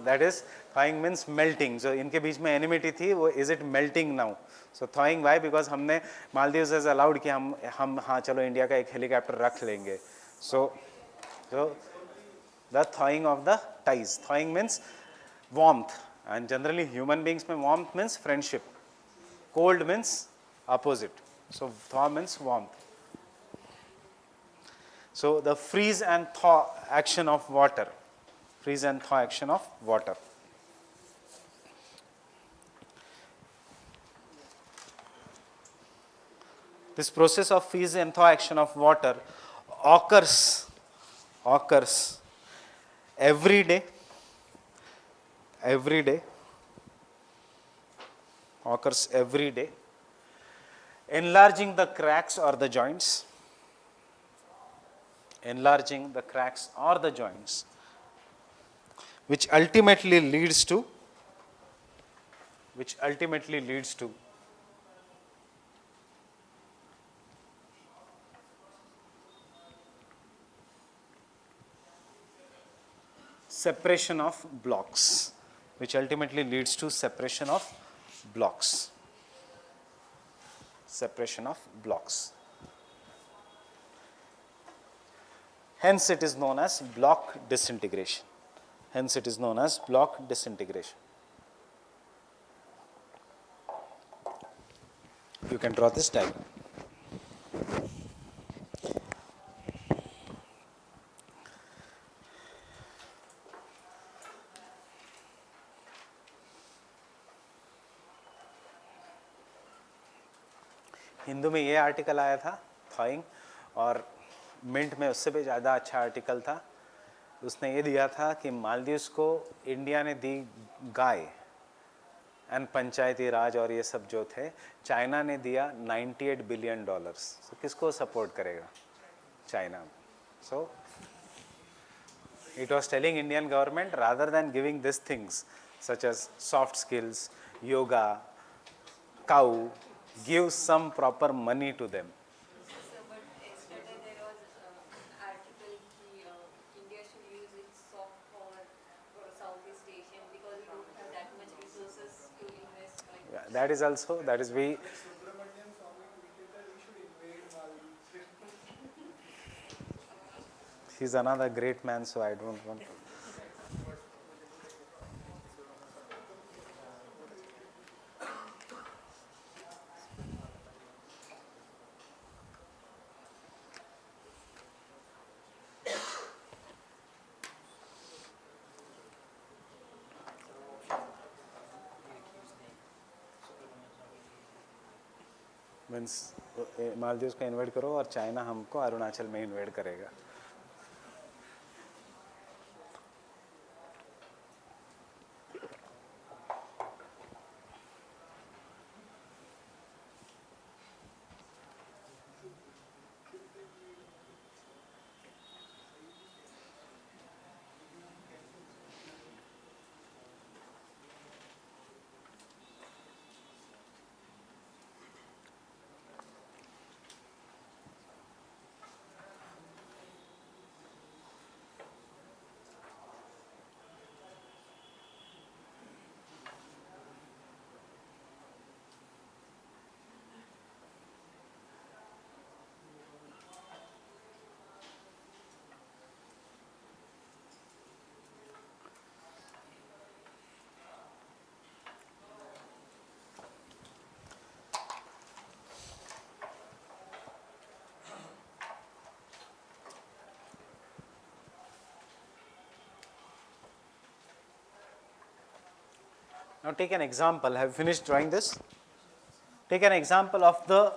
that is, thawing means melting. So इनके बीच में enmity थी, वो is it melting now? So thawing why? Because हमने Maldives has allowed कि हम हाँ चलो इंडिया का एक हेलीकॉप्टर रख लेंगे. So the thawing of the ties. Thawing means warmth, and generally human beings में warmth means friendship. Cold means opposite. So thaw means warmth. So the freeze and thaw action of water. Freeze and thaw action of water. This process of freeze and thaw action of water occurs every day, occurs every day, enlarging the cracks or the joints, which ultimately leads to separation of blocks, which ultimately leads to separation of blocks. Separation of blocks. Hence it is known as block disintegration. Hence it is known as block disintegration. You can draw this diagram. Hindu में ये article आया था थॉइंग, और mint में उससे भी ज़्यादा अच्छा आर्टिकल था. उसने ये दिया था कि मालदीव्स को इंडिया ने दी गाय एंड पंचायती राज और ये सब जो थे, चाइना ने दिया $98 बिलियन. तो किसको सपोर्ट करेगा? China. So it was telling Indian government, rather than giving these things such as soft skills, yoga, cow, give some proper money to them. So, but yesterday there was article कि India should use its soft power for Southeast Asian because we don't have that much resources to invest. Like Yeah, that is also, that is we, Subramanian Swami tweeted that we should invade Maldives. he's another great man, so I don't want to. Means Maldives को invite करो और China हमको अरुणाचल में invite करेगा. Now take an example. Have you finished drawing this? Take an example of the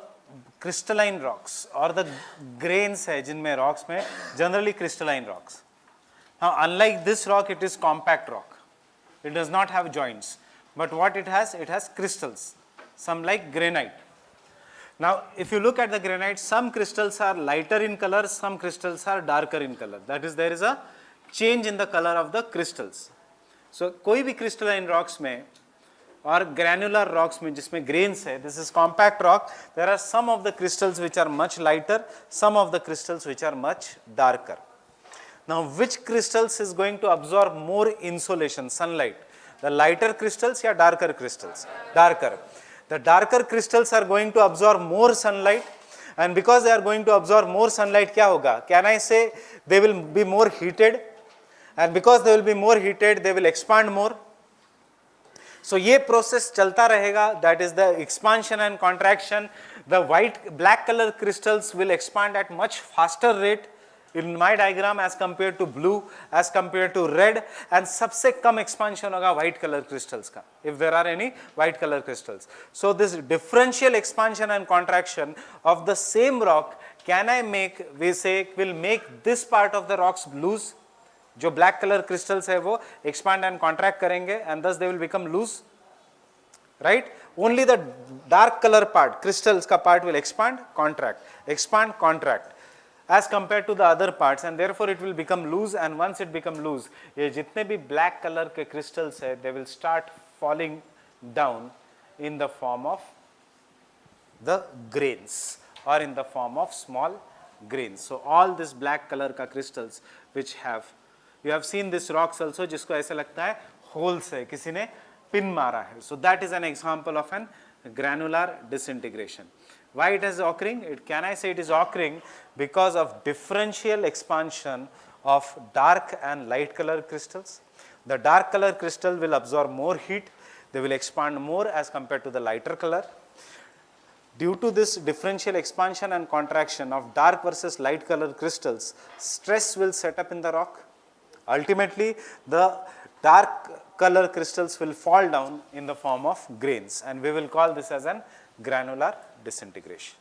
crystalline rocks or the grains है जिनमें rocks में generally crystalline rocks. Now unlike this rock, it is compact rock. It does not have joints. But what it has crystals, some like granite. Now if you look at the granite, some crystals are lighter in color, some crystals are darker in color. That is, there is a change in the color of the crystals. So कोई भी crystalline rocks में और granular rocks में जिसमें grains है, this is compact rock, there are some of the crystals which are much lighter, some of the crystals which are much darker. Now which crystals is going to absorb more insolation, sunlight? The lighter crystals या darker crystals? Darker. The darker crystals are going to absorb more sunlight, and because they are going to absorb more sunlight, क्या होगा? Can I say they will be more heated? And because they will be more heated, they will expand more. So ये process चलता रहेगा, that is the expansion and contraction. The black color crystals will expand at much faster rate in my diagram as compared to blue, as compared to red, and सबसे कम expansion होगा white color crystals का, if there are any white color crystals. So this differential expansion and contraction of the same rock, can I make, we say, will make this part of the rocks loose. जो black colour crystals है वो expand and contract करेंगे and thus they will become loose, right? Only the dark color part, crystals का part will expand, contract, as compared to the other parts, and therefore it will become loose, and once it become loose, ये जितने भी black color के crystals है, they will start falling down in the form of the grains or in the form of small grains. So all this black color का crystals which have, you have seen this rocks also जिसको ऐसे लगता है holes है, किसी ने pin मारा है. So that is an example of an granular disintegration. Why it is occurring? Can I say it is occurring because of differential expansion of dark and light color crystals? The dark color crystal will absorb more heat, they will expand more as compared to the lighter color. Due to this differential expansion and contraction of dark versus light color crystals, stress will set up in the rock. Ultimately, the dark color crystals will fall down in the form of grains, and we will call this as an granular disintegration.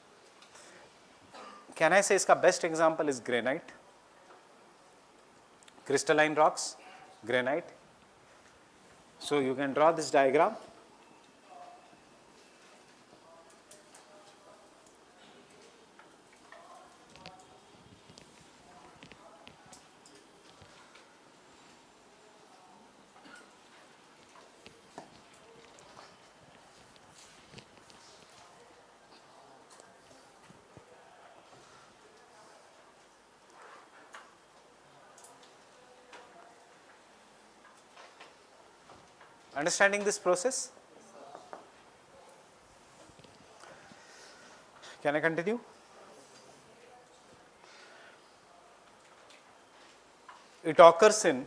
Can I say इसका best example is granite? Crystalline rocks, granite. So you can draw this diagram. Understanding this process? Can I continue? It occurs in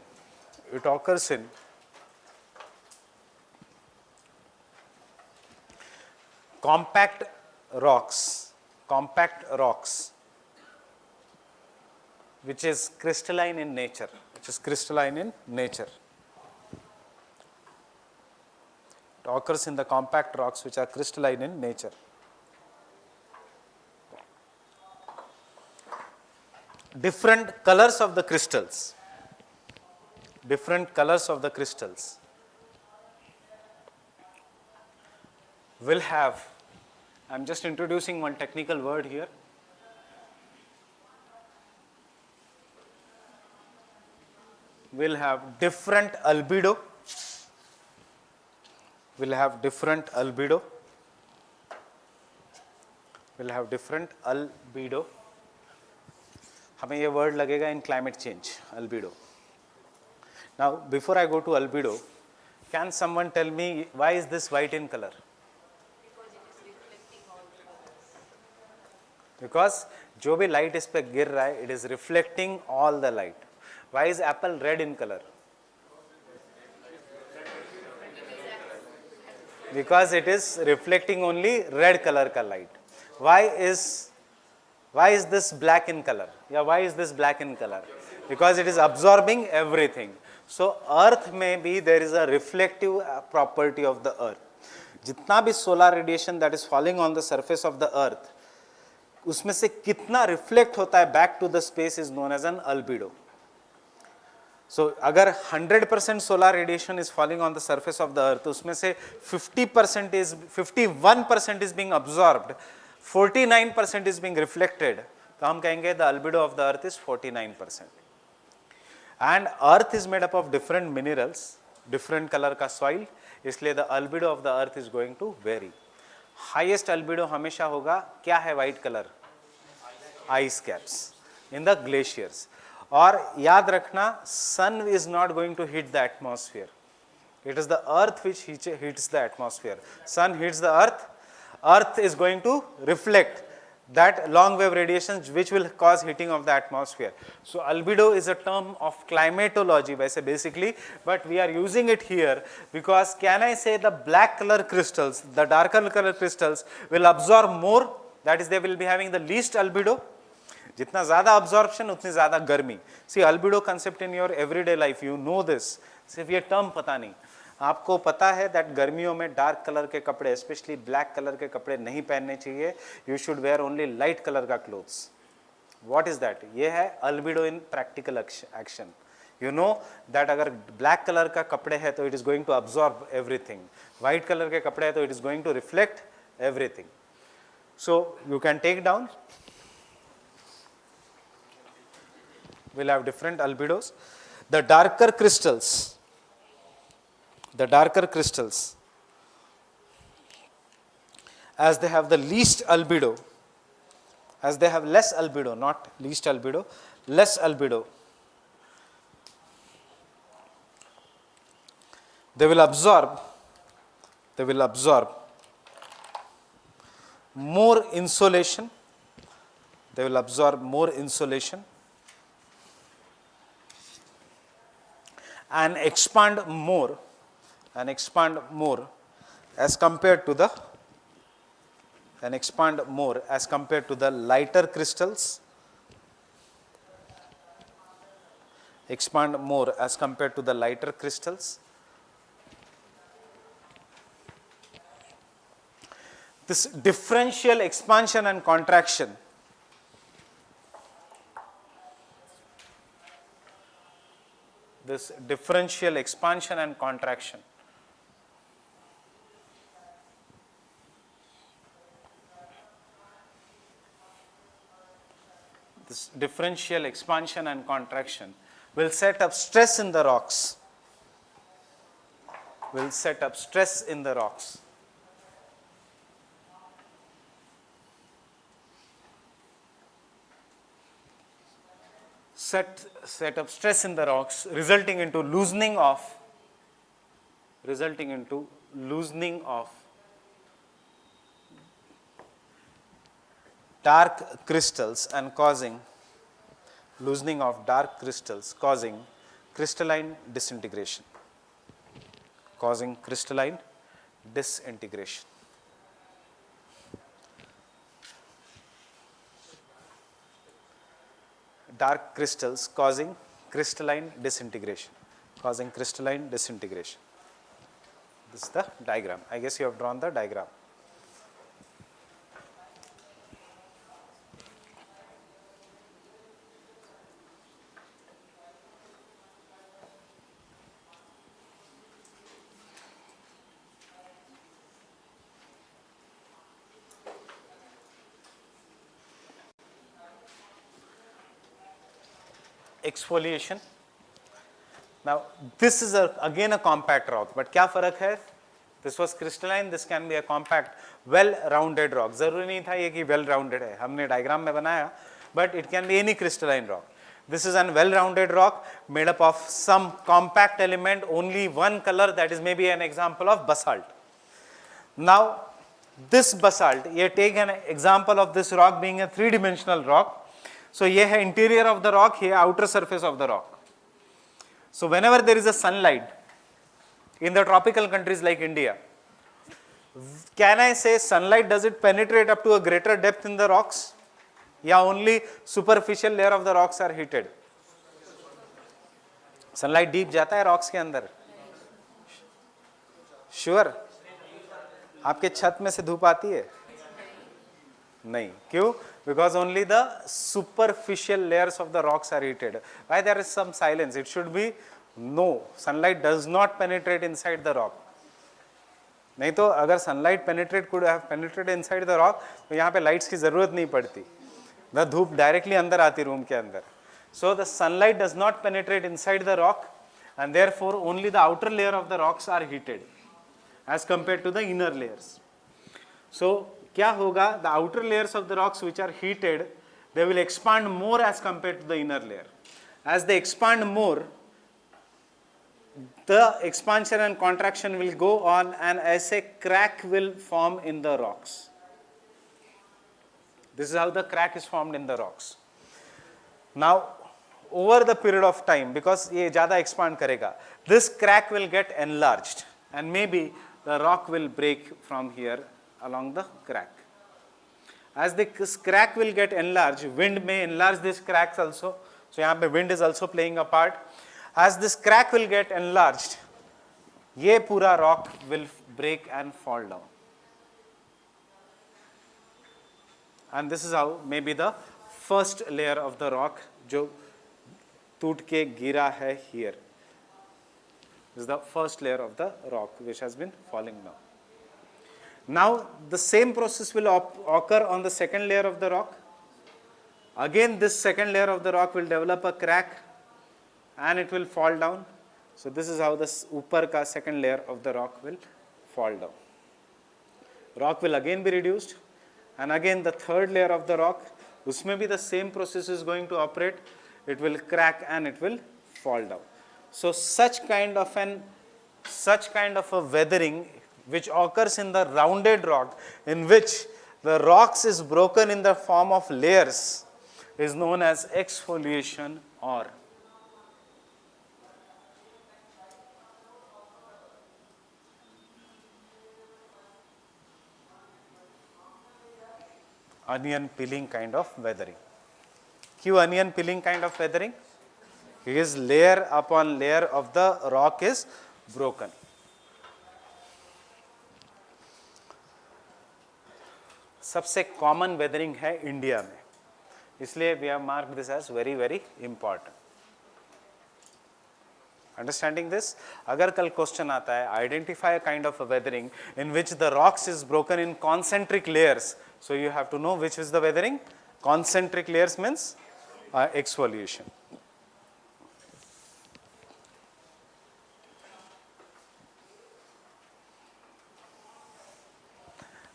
compact rocks which is crystalline in nature, It occurs in the compact rocks which are crystalline in nature. Different colors of the crystals will have, I am just introducing one technical word here, will have different albedo, हमें ये word लगेगा in climate change, albedo. Now before I go to albedo, can someone tell me why is this white in color? Because जो भी light इस पे गिर रहा है, it is reflecting all the light. Why is apple red in color? Because it is reflecting only red color ka light. Why is this black in color? Yeah, why is this black in color? Because it is absorbing everything. So earth में भी there is a reflective property of the earth. जितना भी solar radiation that is falling on the surface of the earth, उसमें से कितना reflect होता है back to the space is known as an albedo. So अगर 100% solar radiation is falling on the surface of the earth, उसमें से 51% is being absorbed, 49% is being reflected, तो हम कहेंगे the albedo of the earth is 49%. And earth is made up of different minerals, different color का soil, इसलिए the albedo of the earth is going to vary. Highest albedo हमेशा होगा, क्या है white color? Ice caps in the glaciers. और याद रखना, sun is not going to hit the atmosphere. It is the earth which hits the atmosphere. Sun hits the earth is going to reflect that long wave radiations which will cause heating of the atmosphere. So albedo is a term of climatology basically, but we are using it here because can I say the black color crystals, the darker color crystals will absorb more, that is they will be having the least albedo. जितना ज़्यादा absorption उतनी ज़्यादा गर्मी. See albedo concept in your everyday life, you know this. सिर्फ ये term पता नहीं. आपको पता है that गर्मियों में dark color के कपड़े, especially black color के कपड़े नहीं पहनने चाहिए. You should wear only light color का clothes. What is that? ये है albedo in practical action. You know that अगर black color का कपड़े है तो it is going to absorb everything. White color के कपड़े है तो it is going to reflect everything. So you can take down. will have different albedos. The darker crystals, as they have the least albedo, as they have less albedo, not least albedo, less albedo, they will absorb more insolation, and expand more as compared to the lighter crystals, This differential expansion and contraction will set up stress in the rocks, resulting into loosening of dark crystals and causing crystalline disintegration. Dark crystals causing crystalline disintegration. This is the diagram. I guess you have drawn the diagram. Exfoliation. Now this is again a compact rock, but क्या फर्क है? This was crystalline, this can be a compact well rounded rock. जरूरी नहीं था ये कि well rounded है, हमने डायग्राम में बनाया, but it can be any crystalline rock. This is a well rounded rock made up of some compact element, only one color, that is maybe an example of basalt. Now this basalt, you take an example of this rock being a three-dimensional rock. So ये है interior of the rock, here outer surface of the rock. So whenever there is a sunlight in the tropical countries like India, can I say sunlight, does it penetrate up to a greater depth in the rocks? या only superficial layer of the rocks are heated? Sunlight deep जाता है rocks के अंदर? Sure? आपके छत में से धूप आती है? नहीं. क्यों? Because only the superficial layers of the rocks are heated. Why there is some silence? It should be no. Sunlight does not penetrate inside the rock. नहीं तो अगर sunlight could have penetrated inside the rock, तो यहाँ पे lights की ज़रूरत नहीं पड़ती. The धूप directly अंदर आती room के अंदर. So the sunlight does not penetrate inside the rock, and therefore only the outer layer of the rocks are heated as compared to the inner layers. So क्या होगा? The outer layers of the rocks which are heated, they will expand more as compared to the inner layer. As they expand more, the expansion and contraction will go on, and as a crack will form in the rocks. This is how the crack is formed in the rocks. Now, over the period of time, because ये ज़्यादा expand करेगा, this crack will get enlarged, and maybe the rock will break from here along the crack. As this crack will get enlarged, wind may enlarge these cracks also. So यहाँ पे wind is also playing a part. As this crack will get enlarged, ये पूरा rock will break and fall down. And this is how maybe the first layer of the rock जो टूट के गिरा है here. This is the first layer of the rock which has been falling down. Now the same process will occur on the second layer of the rock. Again this second layer of the rock will develop a crack and it will fall down. So this is how this upar ka second layer of the rock will fall down. Rock will again be reduced, and again the third layer of the rock, usme bhi the same process is going to operate. It will crack and it will fall down. So such kind of a weathering which occurs in the rounded rock, in which the rocks is broken in the form of layers, is known as exfoliation or onion peeling kind of weathering. क्यों onion peeling kind of weathering? Because layer upon layer of the rock is broken. सबसे common weathering है India में, इसलिए we have marked this as very very important. Understanding this, अगर कल question आता है identify a kind of a weathering in which the rocks is broken in concentric layers, so you have to know which is the weathering. Concentric layers means exfoliation.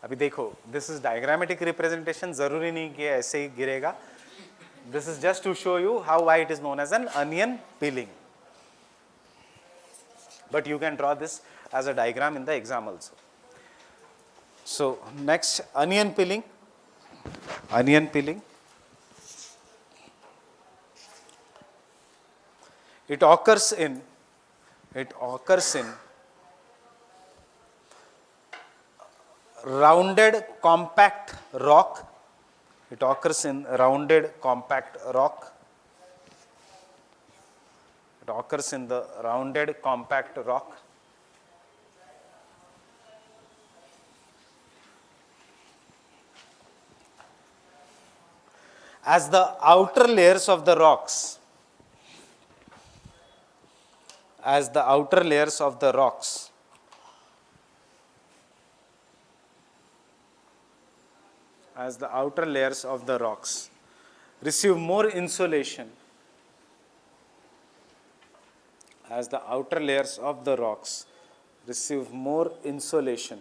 अभी देखो, this is diagrammatic representation, जरूरी नहीं कि ऐसे ही गिरेगा. This is just to show you how why it is known as an onion peeling, but you can draw this as a diagram in the exam also. So next, onion peeling. Onion peeling, it occurs in rounded compact rock. It occurs in rounded compact rock. It occurs in the rounded compact rock. As the outer layers of the rocks, as the outer layers of the rocks receive more insolation, as the outer layers of the rocks receive more insolation,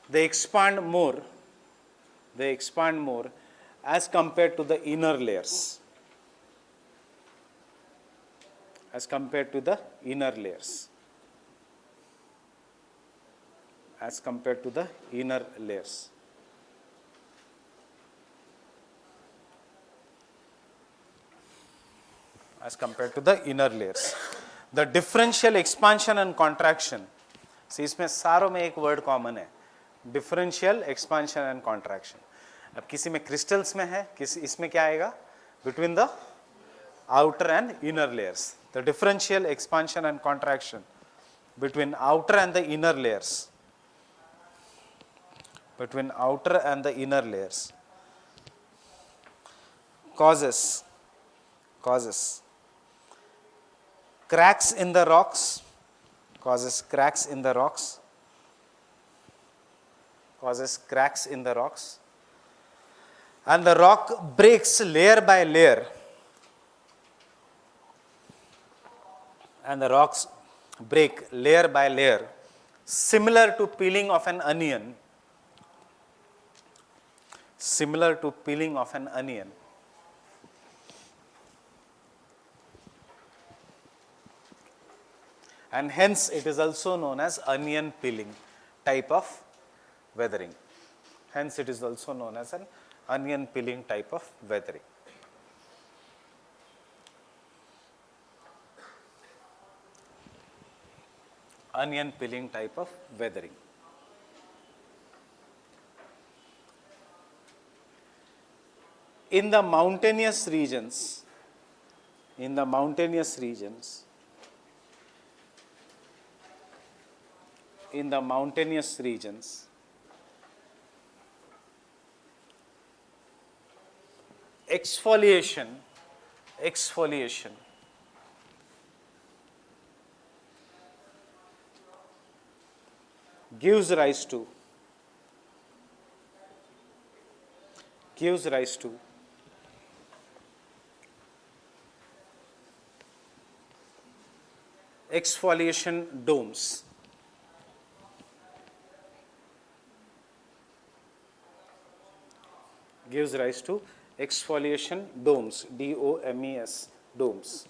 they expand more as compared to the inner layers, as compared to the inner layers. As compared to the inner layers. As compared to the inner layers. The differential expansion and contraction. See, इसमें सारों में एक word common है. Differential expansion and contraction. अब किसी में crystals में है, किसी इसमें क्या आएगा? Between the outer and inner layers. The differential expansion and contraction between outer and the inner layers. Between outer and the inner layers causes cracks in the rocks, causes cracks in the rocks, and the rock breaks layer by layer, and the rocks break layer by layer, similar to peeling of an onion. Similar to peeling of an onion. And hence it is also known as onion peeling type of weathering. Hence it is also known as an onion peeling type of weathering. Onion peeling type of weathering. In the mountainous regions, exfoliation gives rise to exfoliation domes. Gives rise to exfoliation domes, DOMES, domes.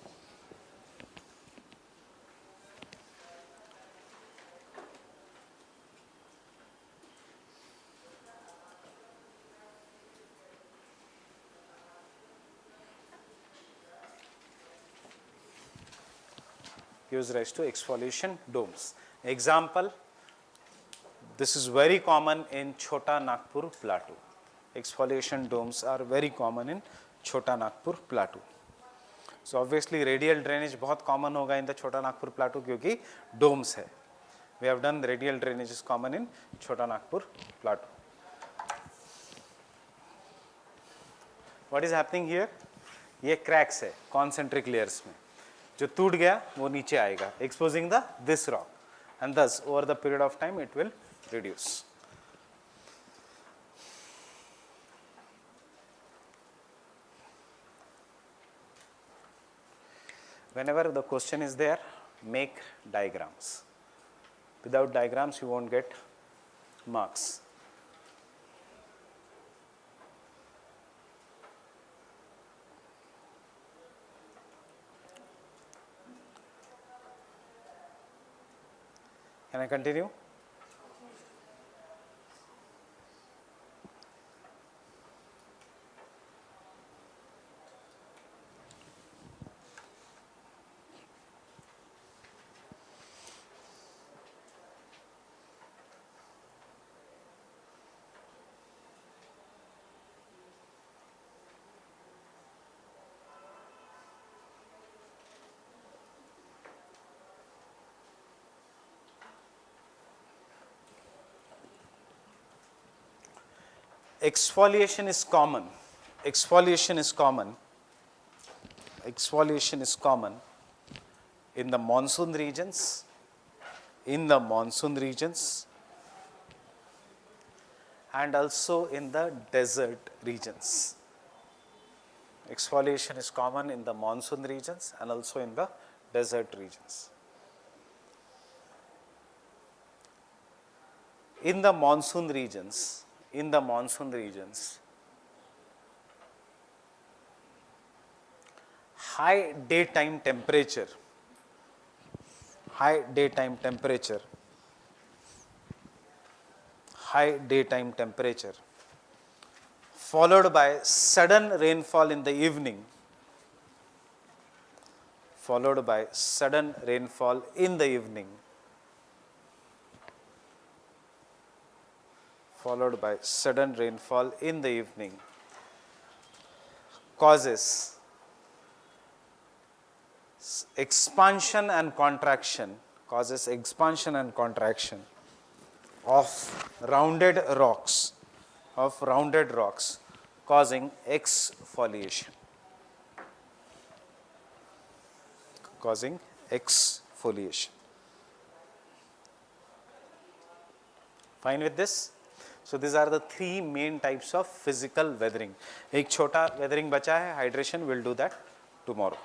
Gives rise to exfoliation domes. Example, this is very common in Chota Nagpur plateau. Exfoliation domes are very common in Chota Nagpur plateau. So obviously radial drainage बहुत common होगा in the Chota Nagpur plateau क्योंकि domes है. We have done radial drainage is common in Chota Nagpur plateau. What is happening here? ये cracks है concentric layers में. जो टूट गया वो नीचे आएगा, exposing the this rock, and thus over the period of time it will reduce. Whenever the question is there, make diagrams. Without diagrams you won't get marks. Can I continue? Exfoliation is common. Exfoliation is common. Exfoliation is common in the monsoon regions. In the monsoon regions and also in the desert regions. Exfoliation is common in the monsoon regions and also in the desert regions. In the monsoon regions, high daytime temperature followed by sudden rainfall in the evening, causes expansion and contraction of rounded rocks, causing exfoliation. Fine with this? So these are the three main types of physical weathering. एक छोटा weathering बचा है, hydration, we'll do that tomorrow.